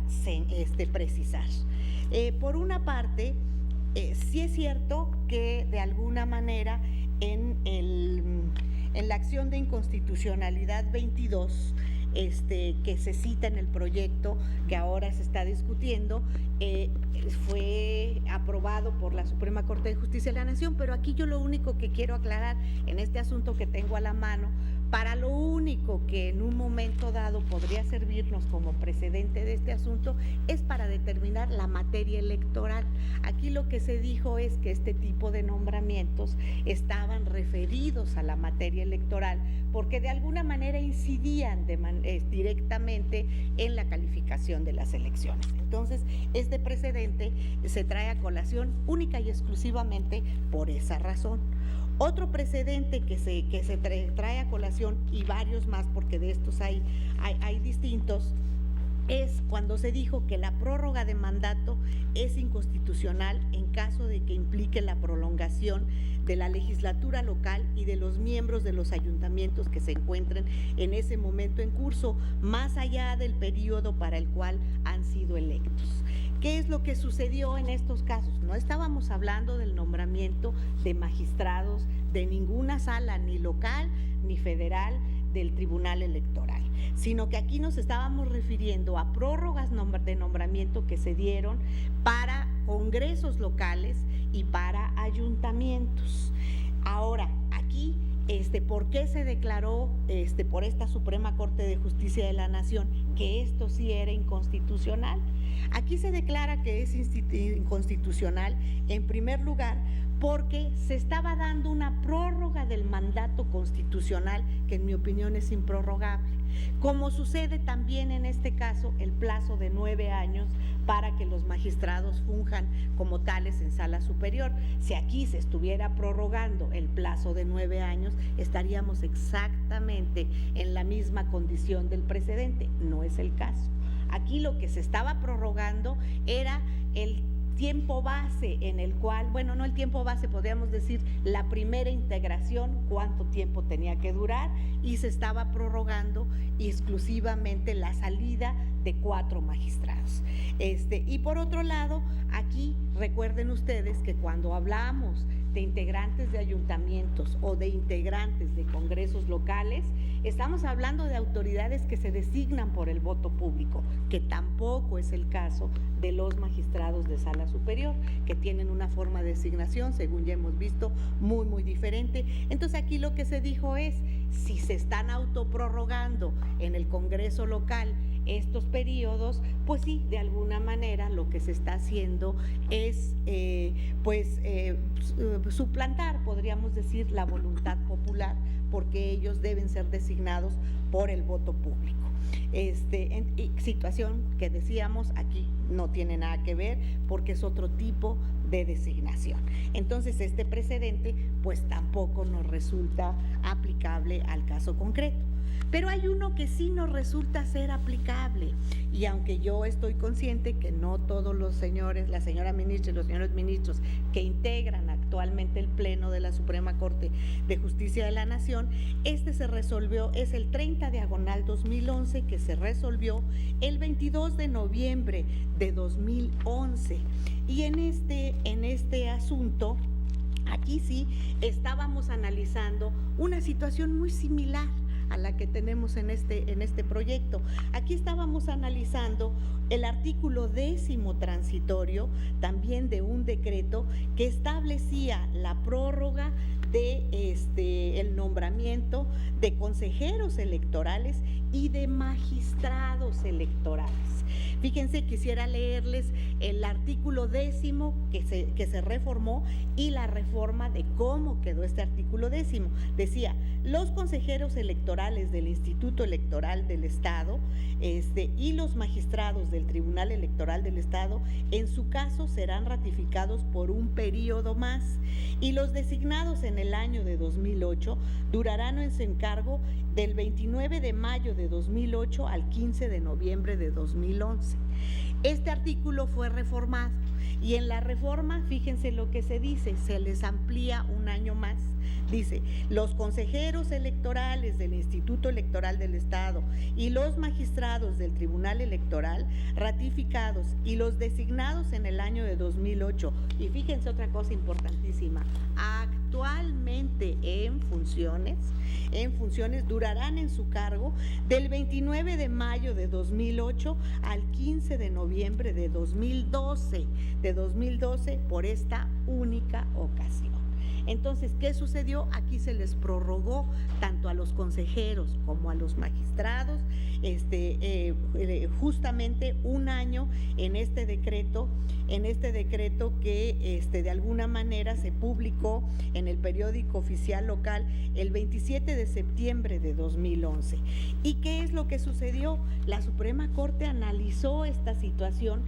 precisar. Por una parte, sí es cierto que de alguna manera en la acción de inconstitucionalidad 22, que se cita en el proyecto que ahora se está discutiendo, fue aprobado por la Suprema Corte de Justicia de la Nación, pero aquí yo lo único que quiero aclarar en este asunto que tengo a la mano, Para lo único que en un momento dado podría servirnos como precedente de este asunto es para determinar la materia electoral. Aquí lo que se dijo es que este tipo de nombramientos estaban referidos a la materia electoral porque de alguna manera incidían directamente en la calificación de las elecciones. Entonces, este precedente se trae a colación única y exclusivamente por esa razón. Otro precedente que se trae a colación, y varios más porque de estos hay distintos, es cuando se dijo que la prórroga de mandato es inconstitucional en caso de que implique la prolongación de la legislatura local y de los miembros de los ayuntamientos que se encuentren en ese momento en curso, más allá del periodo para el cual han sido electos. ¿Qué es lo que sucedió en estos casos? No estábamos hablando del nombramiento de magistrados de ninguna sala, ni local ni federal, del Tribunal Electoral, sino que aquí nos estábamos refiriendo a prórrogas de nombramiento que se dieron para congresos locales y para ayuntamientos. Ahora, aquí, ¿por qué se declaró por esta Suprema Corte de Justicia de la Nación que esto sí era inconstitucional? Aquí se declara que es inconstitucional, en primer lugar, porque se estaba dando una prórroga del mandato constitucional que en mi opinión es improrrogable, como sucede también en este caso el plazo de 9 años para que los magistrados funjan como tales en sala superior. Si aquí se estuviera prorrogando el plazo de 9 años, estaríamos exactamente en la misma condición del precedente. No es el caso. Aquí lo que se estaba prorrogando era el tiempo base en el cual, bueno, no el tiempo base, podríamos decir la primera integración, cuánto tiempo tenía que durar, y se estaba prorrogando exclusivamente la salida de 4 magistrados. Y por otro lado, aquí recuerden ustedes que cuando hablamos de integrantes de ayuntamientos o de integrantes de congresos locales, estamos hablando de autoridades que se designan por el voto público, que tampoco es el caso de los magistrados de sala superior, que tienen una forma de designación, según ya hemos visto, muy, muy diferente. Entonces aquí lo que se dijo es, si se están autoprorrogando en el Congreso local estos periodos, pues sí, de alguna manera lo que se está haciendo es suplantar, podríamos decir, la voluntad popular, porque ellos deben ser designados por el voto público. Situación que decíamos aquí no tiene nada que ver porque es otro tipo de designación. Entonces este precedente pues tampoco nos resulta aplicable al caso concreto. Pero hay uno que sí nos resulta ser aplicable, y aunque yo estoy consciente que no todos los señores, la señora ministra y los señores ministros que integran actualmente el Pleno de la Suprema Corte de Justicia de la Nación, se resolvió, es el 30/2011 que se resolvió el 22 de noviembre de 2011. Y en este asunto, aquí sí estábamos analizando una situación muy similar a la que tenemos en este proyecto. Aquí estábamos analizando el artículo 10º transitorio, también de un decreto que establecía la prórroga de el nombramiento de consejeros electorales y de magistrados electorales. Fíjense, quisiera leerles el artículo 10º que se reformó y la reforma de cómo quedó este artículo 10º. Decía, los consejeros electorales del Instituto Electoral del Estado y los magistrados del Tribunal Electoral del Estado, en su caso, serán ratificados por un periodo más, y los designados en el año de 2008 durarán en su encargo del 29 de mayo de 2008 al 15 de noviembre de 2011. Este artículo fue reformado y en la reforma, fíjense lo que se dice, se les amplía un año más. Dice, los consejeros electorales del Instituto Electoral del Estado y los magistrados del Tribunal Electoral ratificados y los designados en el año de 2008, y fíjense otra cosa importantísima, actualmente en funciones durarán en su cargo del 29 de mayo de 2008 al 15 de noviembre de 2012 por esta única ocasión. Entonces, ¿qué sucedió? Aquí se les prorrogó tanto a los consejeros como a los magistrados justamente un año en este decreto que de alguna manera se publicó en el periódico oficial local el 27 de septiembre de 2011. ¿Y qué es lo que sucedió? La Suprema Corte analizó esta situación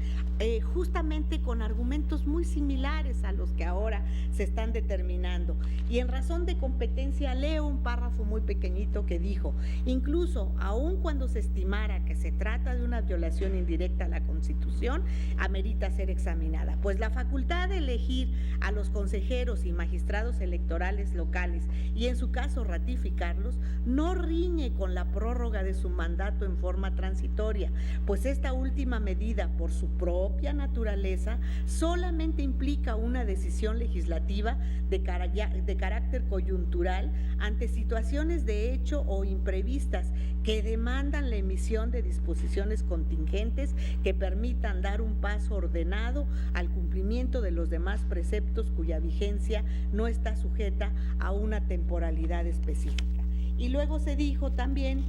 justamente con argumentos muy similares a los que ahora se están determinando. Y en razón de competencia leo un párrafo muy pequeñito que dijo: incluso aun cuando se estimara que se trata de una violación indirecta a la Constitución, amerita ser examinada, pues la facultad de elegir a los consejeros y magistrados electorales locales y en su caso ratificarlos no riñe con la prórroga de su mandato en forma transitoria, pues esta última medida por su propia naturaleza solamente implica una decisión legislativa de carácter coyuntural ante situaciones de hecho o imprevistas que demandan la emisión de disposiciones contingentes que permitan dar un paso ordenado al cumplimiento de los demás preceptos cuya vigencia no está sujeta a una temporalidad específica. Y luego se dijo también,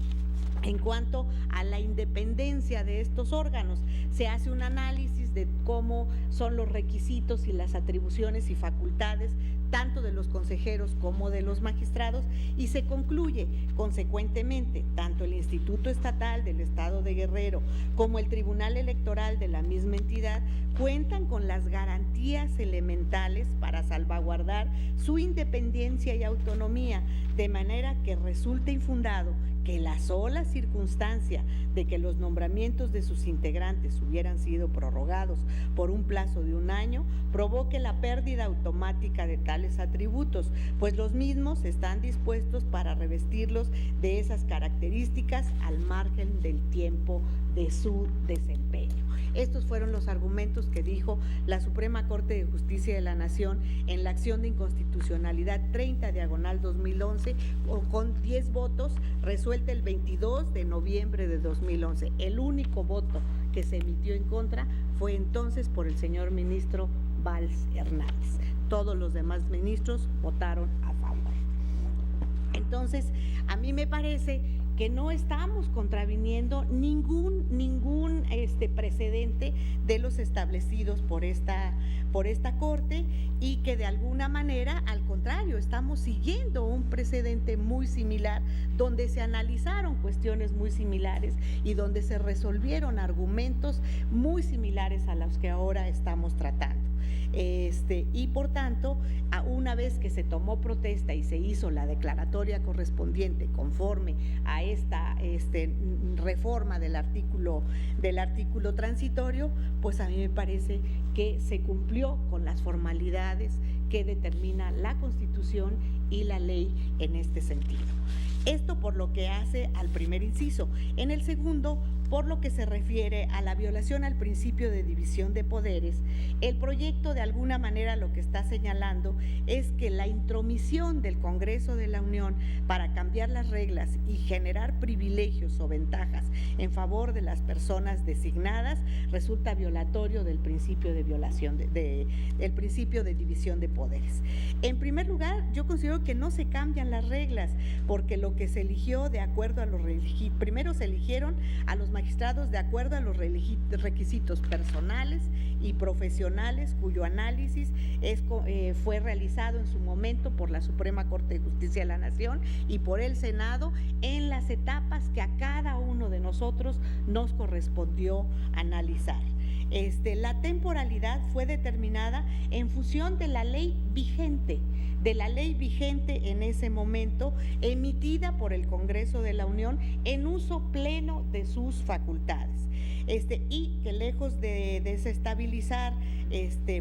en cuanto a la independencia de estos órganos, se hace un análisis de cómo son los requisitos y las atribuciones y facultades tanto de los consejeros como de los magistrados y se concluye, consecuentemente, tanto el Instituto Estatal del Estado de Guerrero como el Tribunal Electoral de la misma entidad cuentan con las garantías elementales para salvaguardar su independencia y autonomía, de manera que resulta infundado que la sola circunstancia de que los nombramientos de sus integrantes hubieran sido prorrogados por un plazo de un año provoque la pérdida automática de tales atributos, pues los mismos están dispuestos para revestirlos de esas características al margen del tiempo de su desempeño. Estos fueron los argumentos que dijo la Suprema Corte de Justicia de la Nación en la acción de inconstitucionalidad 30/2011 con 10 votos, resuelta el 22 de noviembre de 2011. El único voto que se emitió en contra fue entonces por el señor ministro Valls Hernández. Todos los demás ministros votaron a favor. Entonces, a mí me parece que no estamos contraviniendo ningún precedente de los establecidos por esta Corte y que de alguna manera, al contrario, estamos siguiendo un precedente muy similar donde se analizaron cuestiones muy similares y donde se resolvieron argumentos muy similares a los que ahora estamos tratando. Y por tanto, una vez que se tomó protesta y se hizo la declaratoria correspondiente conforme a esta reforma del artículo transitorio, pues a mí me parece que se cumplió con las formalidades que determina la Constitución y la ley en este sentido. Esto por lo que hace al primer inciso. En el segundo, por lo que se refiere a la violación al principio de división de poderes, el proyecto de alguna manera lo que está señalando es que la intromisión del Congreso de la Unión para cambiar las reglas y generar privilegios o ventajas en favor de las personas designadas resulta violatorio del principio de del principio de división de poderes. En primer lugar, yo considero que no se cambian las reglas, porque lo que se eligió de acuerdo a los primero se eligieron a los magistrados de acuerdo a los requisitos personales y profesionales cuyo análisis fue realizado en su momento por la Suprema Corte de Justicia de la Nación y por el Senado en las etapas que a cada uno de nosotros nos correspondió analizar. La temporalidad fue determinada en función de la ley vigente en ese momento, emitida por el Congreso de la Unión en uso pleno de sus facultades. Y que lejos de desestabilizar,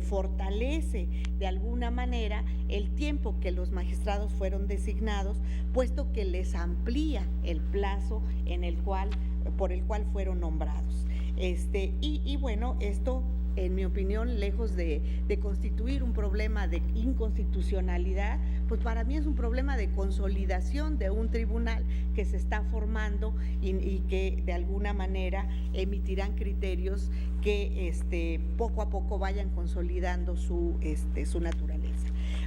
fortalece de alguna manera el tiempo que los magistrados fueron designados, puesto que les amplía el plazo por el cual fueron nombrados. Bueno, esto, en mi opinión, lejos de constituir un problema de inconstitucionalidad, pues para mí es un problema de consolidación de un tribunal que se está formando y que de alguna manera emitirán criterios que poco a poco vayan consolidando su naturaleza.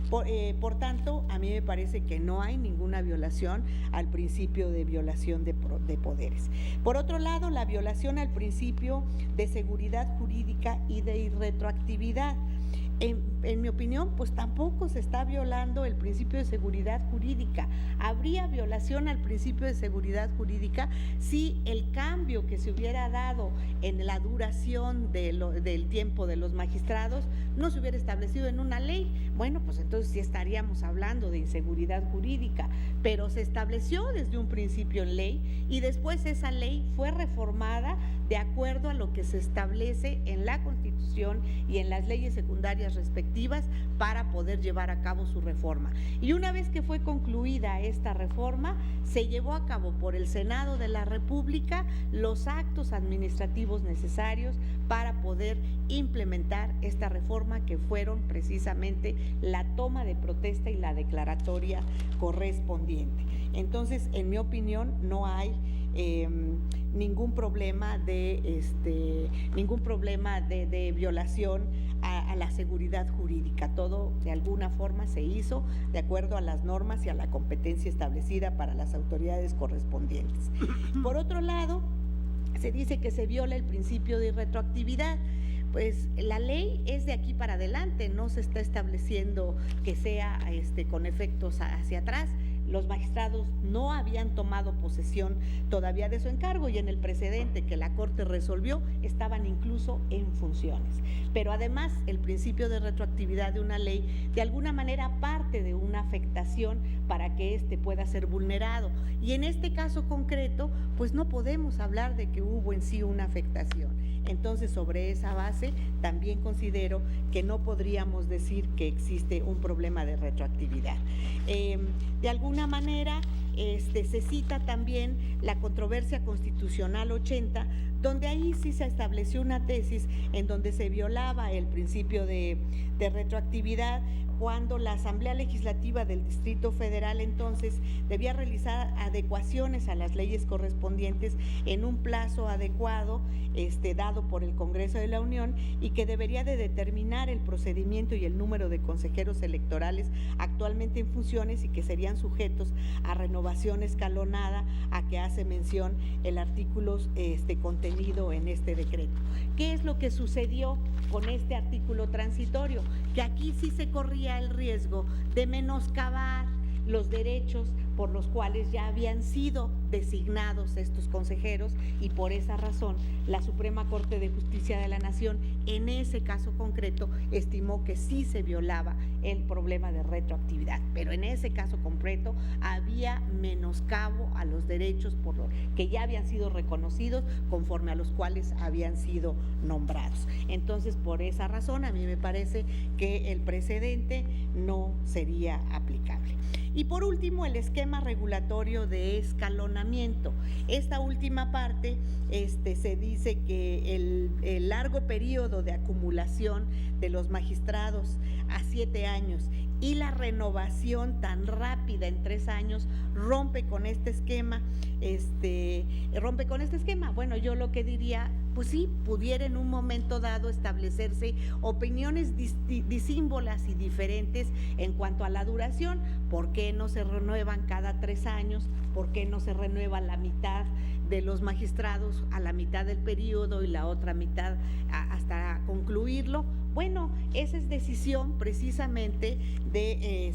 Por tanto, a mí me parece que no hay ninguna violación al principio de violación de poderes. Por otro lado, la violación al principio de seguridad jurídica y de irretroactividad. En mi opinión, pues tampoco se está violando el principio de seguridad jurídica. Habría violación al principio de seguridad jurídica si el cambio que se hubiera dado en la duración del tiempo de los magistrados no se hubiera establecido en una ley. Bueno, pues entonces sí estaríamos hablando de inseguridad jurídica, pero se estableció desde un principio en ley y después esa ley fue reformada de acuerdo a lo que se establece en la Constitución y en las leyes secundarias respectivas para poder llevar a cabo su reforma. Y una vez que fue concluida esta reforma, se llevó a cabo por el Senado de la República los actos administrativos necesarios para poder implementar esta reforma, que fueron precisamente la toma de protesta y la declaratoria correspondiente. Entonces, en mi opinión, no hay ningún problema de violación a la seguridad jurídica. Todo de alguna forma se hizo de acuerdo a las normas y a la competencia establecida para las autoridades correspondientes. Por otro lado, se dice que se viola el principio de irretroactividad. Pues la ley es de aquí para adelante, no se está estableciendo que sea con efectos hacia atrás. Los magistrados no habían tomado posesión todavía de su encargo y en el precedente que la Corte resolvió estaban incluso en funciones. Pero además el principio de retroactividad de una ley de alguna manera parte de una afectación para que éste pueda ser vulnerado. Y en este caso concreto, pues no podemos hablar de que hubo en sí una afectación. Entonces, sobre esa base, también considero que no podríamos decir que existe un problema de retroactividad. De alguna manera, se cita también la controversia constitucional 80, donde ahí sí se estableció una tesis en donde se violaba el principio de retroactividad, cuando la Asamblea Legislativa del Distrito Federal entonces debía realizar adecuaciones a las leyes correspondientes en un plazo adecuado dado por el Congreso de la Unión, y que debería de determinar el procedimiento y el número de consejeros electorales actualmente en funciones y que serían sujetos a renovación escalonada, a que hace mención el artículo contenido en este decreto. ¿Qué es lo que sucedió con este artículo transitorio? Que aquí sí se corría el riesgo de menoscabar los derechos por los cuales ya habían sido designados estos consejeros, y por esa razón la Suprema Corte de Justicia de la Nación en ese caso concreto estimó que sí se violaba el problema de retroactividad, pero en ese caso concreto había menoscabo a los derechos por los que ya habían sido reconocidos conforme a los cuales habían sido nombrados. Entonces, por esa razón a mí me parece que el precedente no sería aplicable. Y por último, el esquema regulatorio de escalonamiento. Esta última parte se dice que el largo periodo de acumulación de los magistrados a 7 años y la renovación tan rápida en 3 años rompe con este esquema. Bueno, yo lo que diría, pues sí, pudiera en un momento dado establecerse opiniones disímbolas y diferentes en cuanto a la duración. ¿Por qué no se renuevan cada 3 años? ¿Por qué no se renueva la mitad de los magistrados a la mitad del periodo y la otra mitad hasta concluirlo? Bueno, esa es decisión precisamente de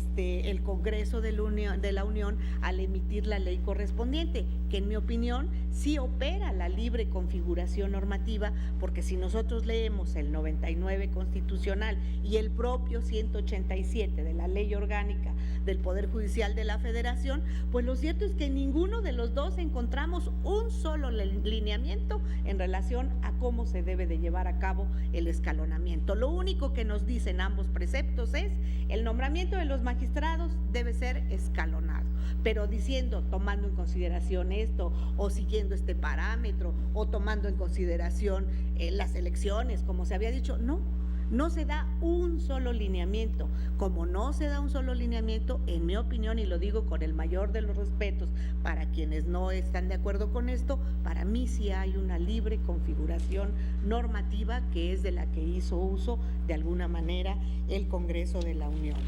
el Congreso de la Unión al emitir la ley correspondiente, que en mi opinión sí opera la libre configuración normativa, porque si nosotros leemos el 99 constitucional y el propio 187 de la Ley Orgánica del Poder Judicial de la Federación, pues lo cierto es que en ninguno de los dos encontramos un solo lineamiento en relación a cómo se debe de llevar a cabo el escalonamiento. Lo único que nos dicen ambos preceptos es el nombramiento de los magistrados debe ser escalonado, pero diciendo, tomando en consideración esto, o siguiendo este parámetro, o tomando en consideración las elecciones, como se había dicho, no se da un solo lineamiento. Como no se da un solo lineamiento, en mi opinión, y lo digo con el mayor de los respetos para quienes no están de acuerdo con esto, para mí sí hay una libre configuración normativa que es de la que hizo uso de alguna manera el Congreso de la Unión.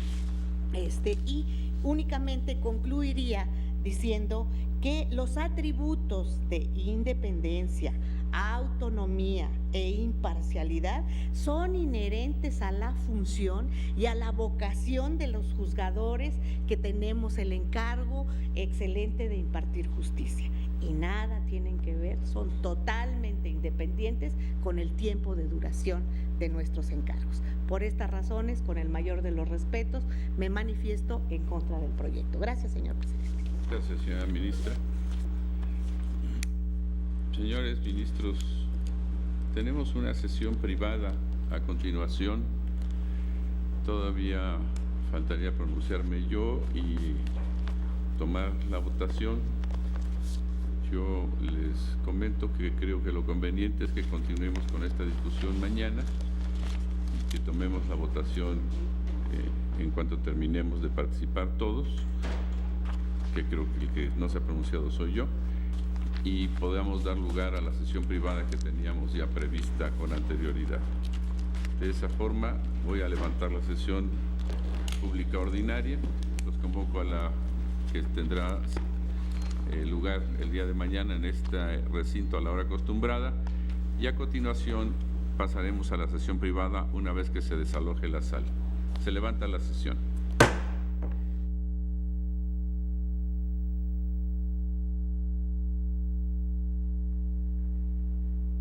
Y únicamente concluiría diciendo que los atributos de independencia, autonomía e imparcialidad son inherentes a la función y a la vocación de los juzgadores que tenemos el encargo excelente de impartir justicia. Y nada tienen que ver, son totalmente independientes con el tiempo de duración de nuestros encargos. Por estas razones, con el mayor de los respetos, me manifiesto en contra del proyecto. Gracias, señor presidente. Gracias, señora ministra. Señores ministros, tenemos una sesión privada a continuación. Todavía faltaría pronunciarme yo y tomar la votación. Yo les comento que creo que lo conveniente es que continuemos con esta discusión mañana y que tomemos la votación en cuanto terminemos de participar todos, que creo que el que no se ha pronunciado soy yo, y podamos dar lugar a la sesión privada que teníamos ya prevista con anterioridad. De esa forma voy a levantar la sesión pública ordinaria. Los convoco a la que tendrá lugar el día de mañana en este recinto a la hora acostumbrada, y a continuación pasaremos a la sesión privada una vez que se desaloje la sala. Se levanta la sesión.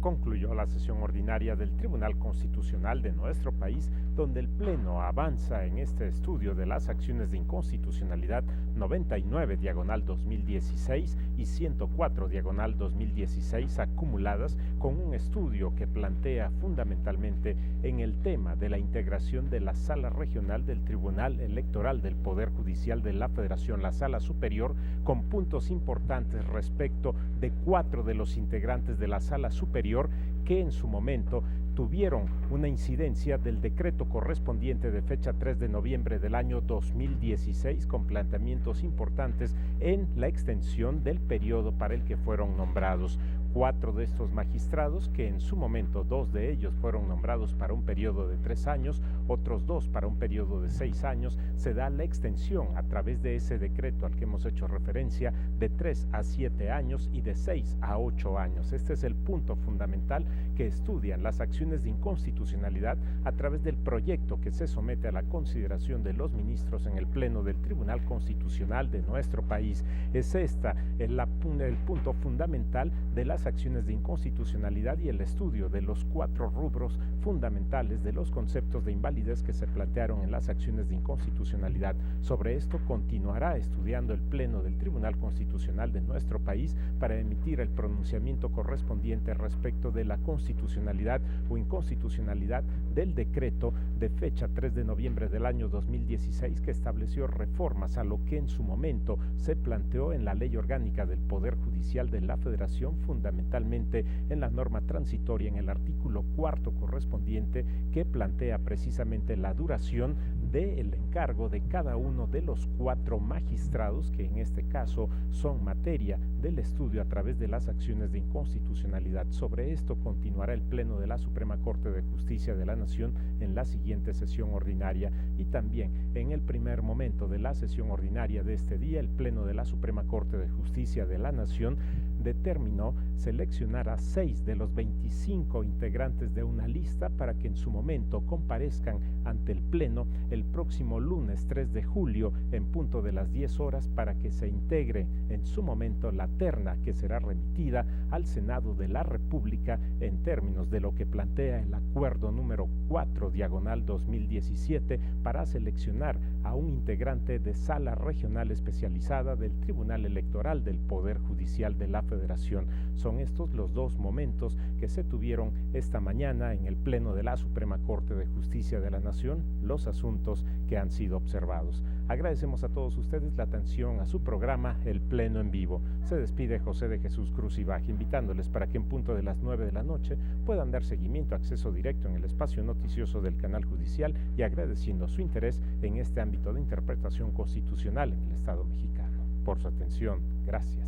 Concluyó la sesión ordinaria del Tribunal Constitucional de nuestro país, donde el Pleno avanza en este estudio de las acciones de inconstitucionalidad 99/2016 y 104/2016 acumuladas, con un estudio que plantea fundamentalmente en el tema de la integración de la Sala Regional del Tribunal Electoral del Poder Judicial de la Federación, la Sala Superior, con puntos importantes respecto de 4 de los integrantes de la Sala Superior que en su momento tuvieron una incidencia del decreto correspondiente de fecha 3 de noviembre del año 2016, con planteamientos importantes en la extensión del periodo para el que fueron nombrados. 4 de estos magistrados, que en su momento 2 de ellos fueron nombrados para un periodo de 3 años, otros 2 para un periodo de 6 años, se da la extensión a través de ese decreto al que hemos hecho referencia de 3 a 7 años y de 6 a 8 años. Este es el punto fundamental que estudian las acciones de inconstitucionalidad a través del proyecto que se somete a la consideración de los ministros en el Pleno del Tribunal Constitucional de nuestro país. Es esta el punto fundamental de las acciones de inconstitucionalidad y el estudio de los 4 rubros fundamentales de los conceptos de invalidez que se plantearon en las acciones de inconstitucionalidad. Sobre esto continuará estudiando el Pleno del Tribunal Constitucional de nuestro país para emitir el pronunciamiento correspondiente respecto de la constitucionalidad o inconstitucionalidad del decreto de fecha 3 de noviembre del año 2016 que estableció reformas a lo que en su momento se planteó en la Ley Orgánica del Poder Judicial de la Federación, fundamentalmente en la norma transitoria en el artículo 4 correspondiente, que plantea precisamente la duración del encargo de cada uno de los 4 magistrados que en este caso son materia del estudio a través de las acciones de inconstitucionalidad. Sobre esto continuará el Pleno de la Suprema Corte de Justicia de la Nación en la siguiente sesión ordinaria, y también en el primer momento de la sesión ordinaria de este día, el Pleno de la Suprema Corte de Justicia de la Nación determinó seleccionar a 6 de los 25 integrantes de una lista para que en su momento comparezcan ante el Pleno el próximo lunes 3 de julio en punto de las 10 horas para que se integre en su momento la terna que será remitida al Senado de la República en términos de lo que plantea el acuerdo número 4/2017 para seleccionar a un integrante de Sala Regional Especializada del Tribunal Electoral del Poder Judicial de la Federación. Son estos los 2 momentos que se tuvieron esta mañana en el Pleno de la Suprema Corte de Justicia de la Nación, los asuntos que han sido observados. Agradecemos a todos ustedes la atención a su programa El Pleno en Vivo. Se despide José de Jesús Cruz Ibaj, invitándoles para que en punto de las 9 de la noche puedan dar seguimiento, acceso directo en el espacio noticioso del canal judicial, y agradeciendo su interés en este ámbito de interpretación constitucional en el Estado mexicano. Por su atención, gracias.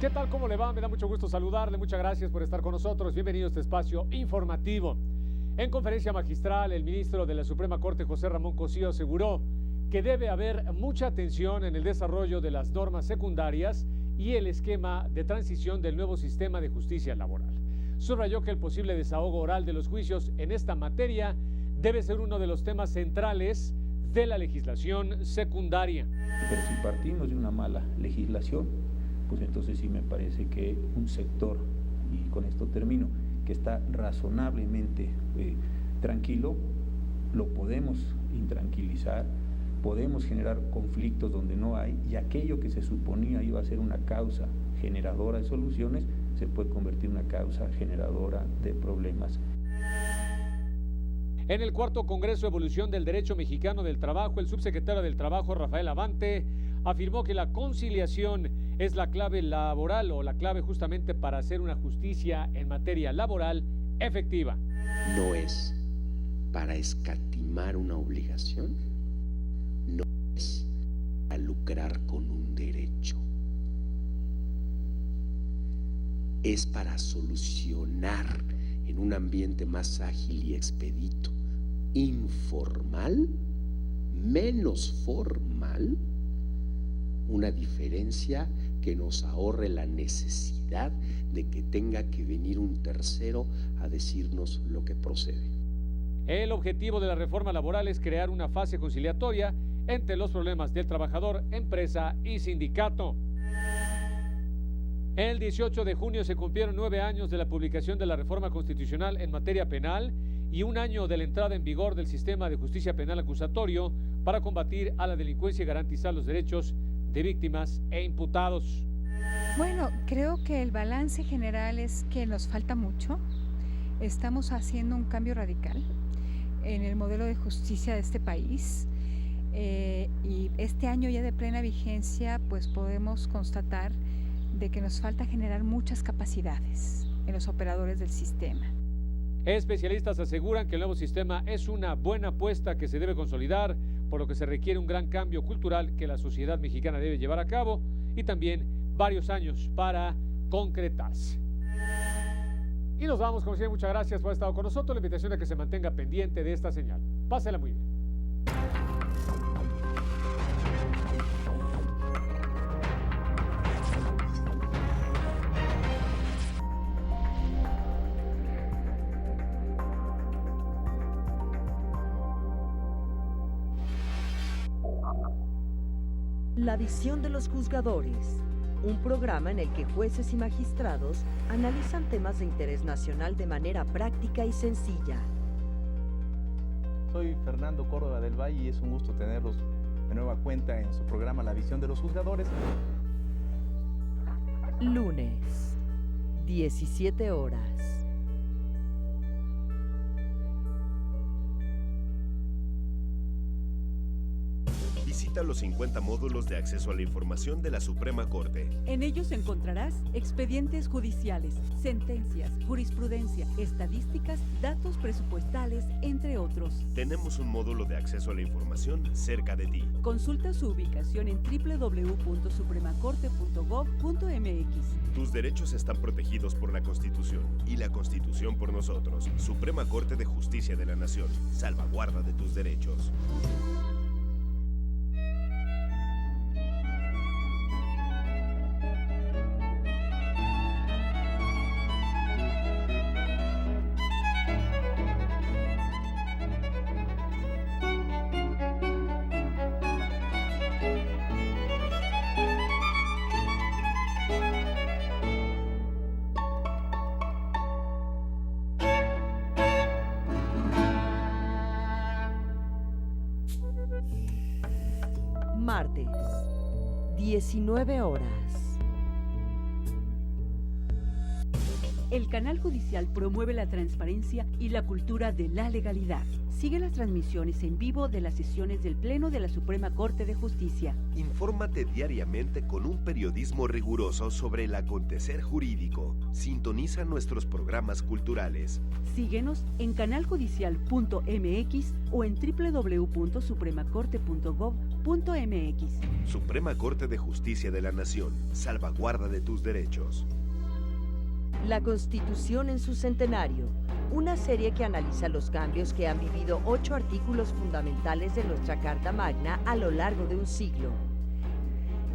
¿Qué tal? ¿Cómo le va? Me da mucho gusto saludarle. Muchas gracias por estar con nosotros. Bienvenido a este espacio informativo. En conferencia magistral, el ministro de la Suprema Corte, José Ramón Cosío, aseguró que debe haber mucha atención en el desarrollo de las normas secundarias y el esquema de transición del nuevo sistema de justicia laboral. Subrayó que el posible desahogo oral de los juicios en esta materia debe ser uno de los temas centrales de la legislación secundaria. Pero si partimos de una mala legislación, pues entonces sí me parece que un sector, y con esto termino, que está razonablemente tranquilo, lo podemos intranquilizar, podemos generar conflictos donde no hay, y aquello que se suponía iba a ser una causa generadora de soluciones, se puede convertir en una causa generadora de problemas. En el cuarto Congreso Evolución del Derecho Mexicano del Trabajo, el subsecretario del Trabajo, Rafael Avante, afirmó que la conciliación es la clave laboral o la clave justamente para hacer una justicia en materia laboral efectiva. No es para escatimar una obligación, no es para lucrar con un derecho, es para solucionar en un ambiente más ágil y expedito, informal, menos formal, una diferencia que nos ahorre la necesidad de que tenga que venir un tercero a decirnos lo que procede. El objetivo de la reforma laboral es crear una fase conciliatoria entre los problemas del trabajador, empresa y sindicato. El 18 de junio se cumplieron 9 años de la publicación de la reforma constitucional en materia penal y 1 año de la entrada en vigor del sistema de justicia penal acusatorio para combatir a la delincuencia y garantizar los derechos de víctimas e imputados. Bueno, creo que el balance general es que nos falta mucho. Estamos haciendo un cambio radical en el modelo de justicia de este país. Y este año ya de plena vigencia, pues podemos constatar de que nos falta generar muchas capacidades en los operadores del sistema. Especialistas aseguran que el nuevo sistema es una buena apuesta que se debe consolidar, por lo que se requiere un gran cambio cultural que la sociedad mexicana debe llevar a cabo y también varios años para concretarse. Y nos vamos, como siempre, muchas gracias por haber estado con nosotros. La invitación a que se mantenga pendiente de esta señal. Pásela muy bien. La visión de los juzgadores, un programa en el que jueces y magistrados analizan temas de interés nacional de manera práctica y sencilla. Soy Fernando Córdoba del Valle y es un gusto tenerlos de nueva cuenta en su programa La visión de los juzgadores. Lunes, 17 horas. Visita los 50 módulos de acceso a la información de la Suprema Corte. En ellos encontrarás expedientes judiciales, sentencias, jurisprudencia, estadísticas, datos presupuestales, entre otros. Tenemos un módulo de acceso a la información cerca de ti. Consulta su ubicación en www.supremacorte.gov.mx. Tus derechos están protegidos por la Constitución y la Constitución por nosotros. Suprema Corte de Justicia de la Nación. Salvaguarda de tus derechos. Martes, 19 horas. El canal judicial promueve la transparencia y la cultura de la legalidad. Sigue las transmisiones en vivo de las sesiones del Pleno de la Suprema Corte de Justicia. Infórmate diariamente con un periodismo riguroso sobre el acontecer jurídico. Sintoniza nuestros programas culturales. Síguenos en canaljudicial.mx o en www.supremacorte.gov.mx. Suprema Corte de Justicia de la Nación. Salvaguarda de tus derechos. La Constitución en su centenario, una serie que analiza los cambios que han vivido 8 artículos fundamentales de nuestra Carta Magna a lo largo de un siglo.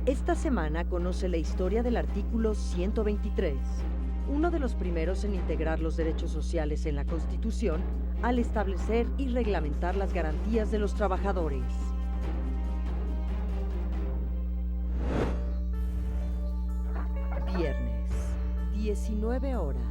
Esta semana conoce la historia del artículo 123, uno de los primeros en integrar los derechos sociales en la Constitución al establecer y reglamentar las garantías de los trabajadores. Viernes, 19 horas.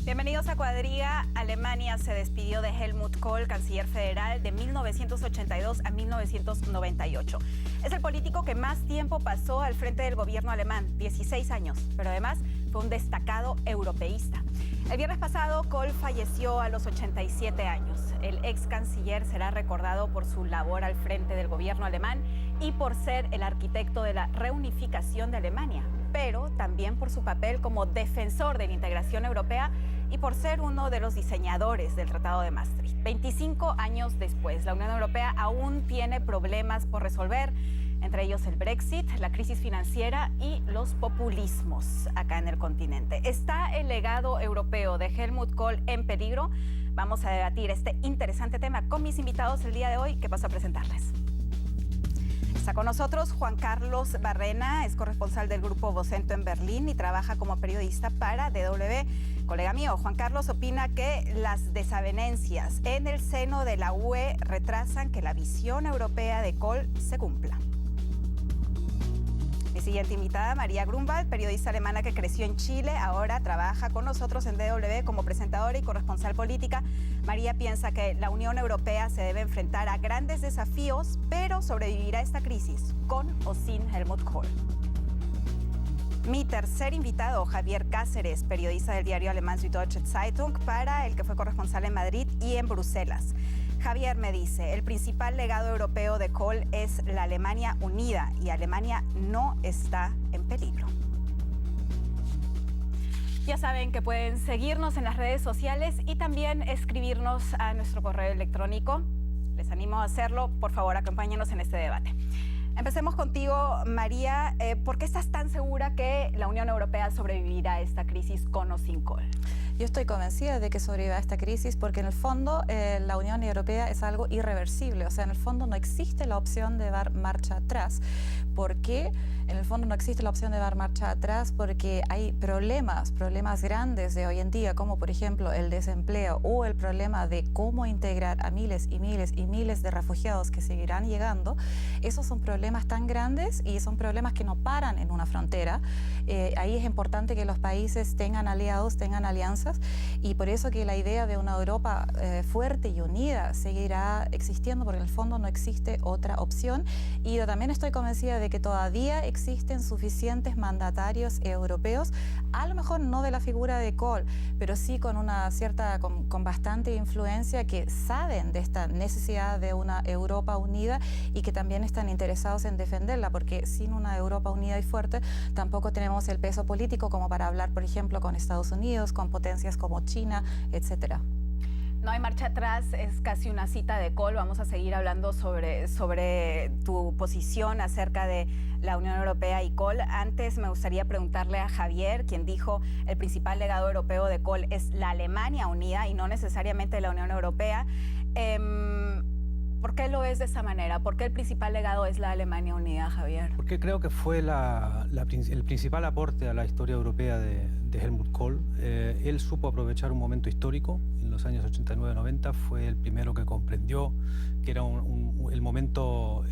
Bienvenidos a Cuadriga. Alemania se despidió de Helmut Kohl, canciller federal, de 1982 a 1998. Es el político que más tiempo pasó al frente del gobierno alemán, 16 años, pero además fue un destacado europeísta. El viernes pasado, Kohl falleció a los 87 años. El ex canciller será recordado por su labor al frente del gobierno alemán y por ser el arquitecto de la reunificación de Alemania, pero también por su papel como defensor de la integración europea y por ser uno de los diseñadores del Tratado de Maastricht. 25 años después, la Unión Europea aún tiene problemas por resolver, entre ellos el Brexit, la crisis financiera y los populismos acá en el continente. ¿Está el legado europeo de Helmut Kohl en peligro? Vamos a debatir este interesante tema con mis invitados el día de hoy, que paso a presentarles. Está con nosotros Juan Carlos Barrena, es corresponsal del Grupo Vocento en Berlín y trabaja como periodista para DW. Colega mío, Juan Carlos opina que las desavenencias en el seno de la UE retrasan que la visión europea de Kohl se cumpla. Mi siguiente invitada, María Grunwald, periodista alemana que creció en Chile, ahora trabaja con nosotros en DW como presentadora y corresponsal política. María piensa que la Unión Europea se debe enfrentar a grandes desafíos, pero sobrevivirá a esta crisis, con o sin Helmut Kohl. Mi tercer invitado, Javier Cáceres, periodista del diario alemán Süddeutsche Zeitung, para el que fue corresponsal en Madrid y en Bruselas. Javier me dice, el principal legado europeo de Kohl es la Alemania unida y Alemania no está en peligro. Ya saben que pueden seguirnos en las redes sociales y también escribirnos a nuestro correo electrónico. Les animo a hacerlo. Por favor, acompáñenos en este debate. Empecemos contigo, María. ¿Por qué estás tan segura que la Unión Europea sobrevivirá a esta crisis con o sin Kohl? Yo estoy convencida de que sobrevivirá a esta crisis porque en el fondo la Unión Europea es algo irreversible. O sea, en el fondo no existe la opción de dar marcha atrás. ¿Por qué? En el fondo no existe la opción de dar marcha atrás porque hay problemas grandes de hoy en día, como por ejemplo el desempleo o el problema de cómo integrar a miles y miles y miles de refugiados que seguirán llegando. Esos son problemas tan grandes y son problemas que no paran en una frontera. Ahí es importante que los países tengan aliados, tengan alianzas, y por eso que la idea de una Europa fuerte y unida seguirá existiendo, porque en el fondo no existe otra opción. Y yo también estoy convencida de que todavía existen suficientes mandatarios europeos, a lo mejor no de la figura de Kohl, pero sí con una cierta, con bastante influencia, que saben de esta necesidad de una Europa unida y que también están interesados en defenderla, porque sin una Europa unida y fuerte tampoco tenemos el peso político como para hablar, por ejemplo, con Estados Unidos, con potencias como China, etcétera. No hay marcha atrás, es casi una cita de Kohl. Vamos a seguir hablando sobre tu posición acerca de la Unión Europea y Kohl. Antes me gustaría preguntarle a Javier, quien dijo el principal legado europeo de Kohl es la Alemania unida y no necesariamente la Unión Europea. ¿Por qué lo es de esa manera? ¿Por qué el principal legado es la Alemania unida, Javier? Porque creo que fue el principal aporte a la historia europea de Helmut Kohl. Él supo aprovechar un momento histórico. En los años 89-90 fue el primero que comprendió que era el momento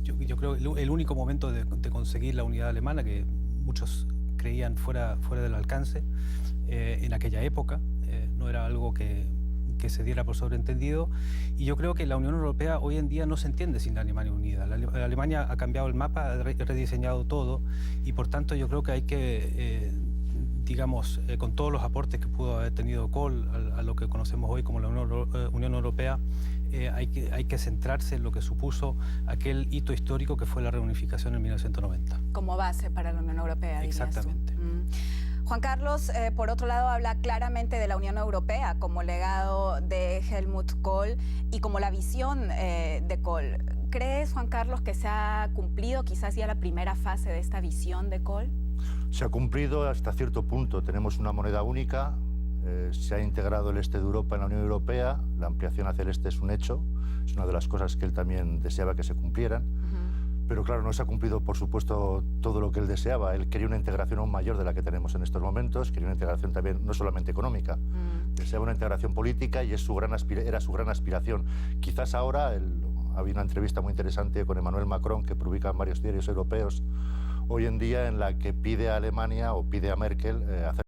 yo creo el único momento de conseguir la unidad alemana, que muchos creían fuera del alcance en aquella época, no era algo que se diera por sobreentendido, y yo creo que la Unión Europea hoy en día no se entiende sin la Alemania unida. La Alemania ha cambiado el mapa, ha rediseñado todo, y por tanto yo creo que hay que, digamos, con todos los aportes que pudo haber tenido Kohl a lo que conocemos hoy como la Unión Europea, hay que centrarse en lo que supuso aquel hito histórico que fue la reunificación en 1990. Como base para la Unión Europea, dirías tú. Exactamente. Juan Carlos, por otro lado, habla claramente de la Unión Europea como legado de Helmut Kohl y como la visión de Kohl. ¿Crees, Juan Carlos, que se ha cumplido quizás ya la primera fase de esta visión de Kohl? Se ha cumplido hasta cierto punto. Tenemos una moneda única, se ha integrado el este de Europa en la Unión Europea, la ampliación hacia el este es un hecho, es una de las cosas que él también deseaba que se cumplieran. Pero claro, no se ha cumplido, por supuesto, todo lo que él deseaba. Él quería una integración aún mayor de la que tenemos en estos momentos, quería una integración también no solamente económica, deseaba una integración política y era su gran aspiración. Quizás ahora, había una entrevista muy interesante con Emmanuel Macron que publican varios diarios europeos hoy en día, en la que pide a Alemania o pide a Merkel hacer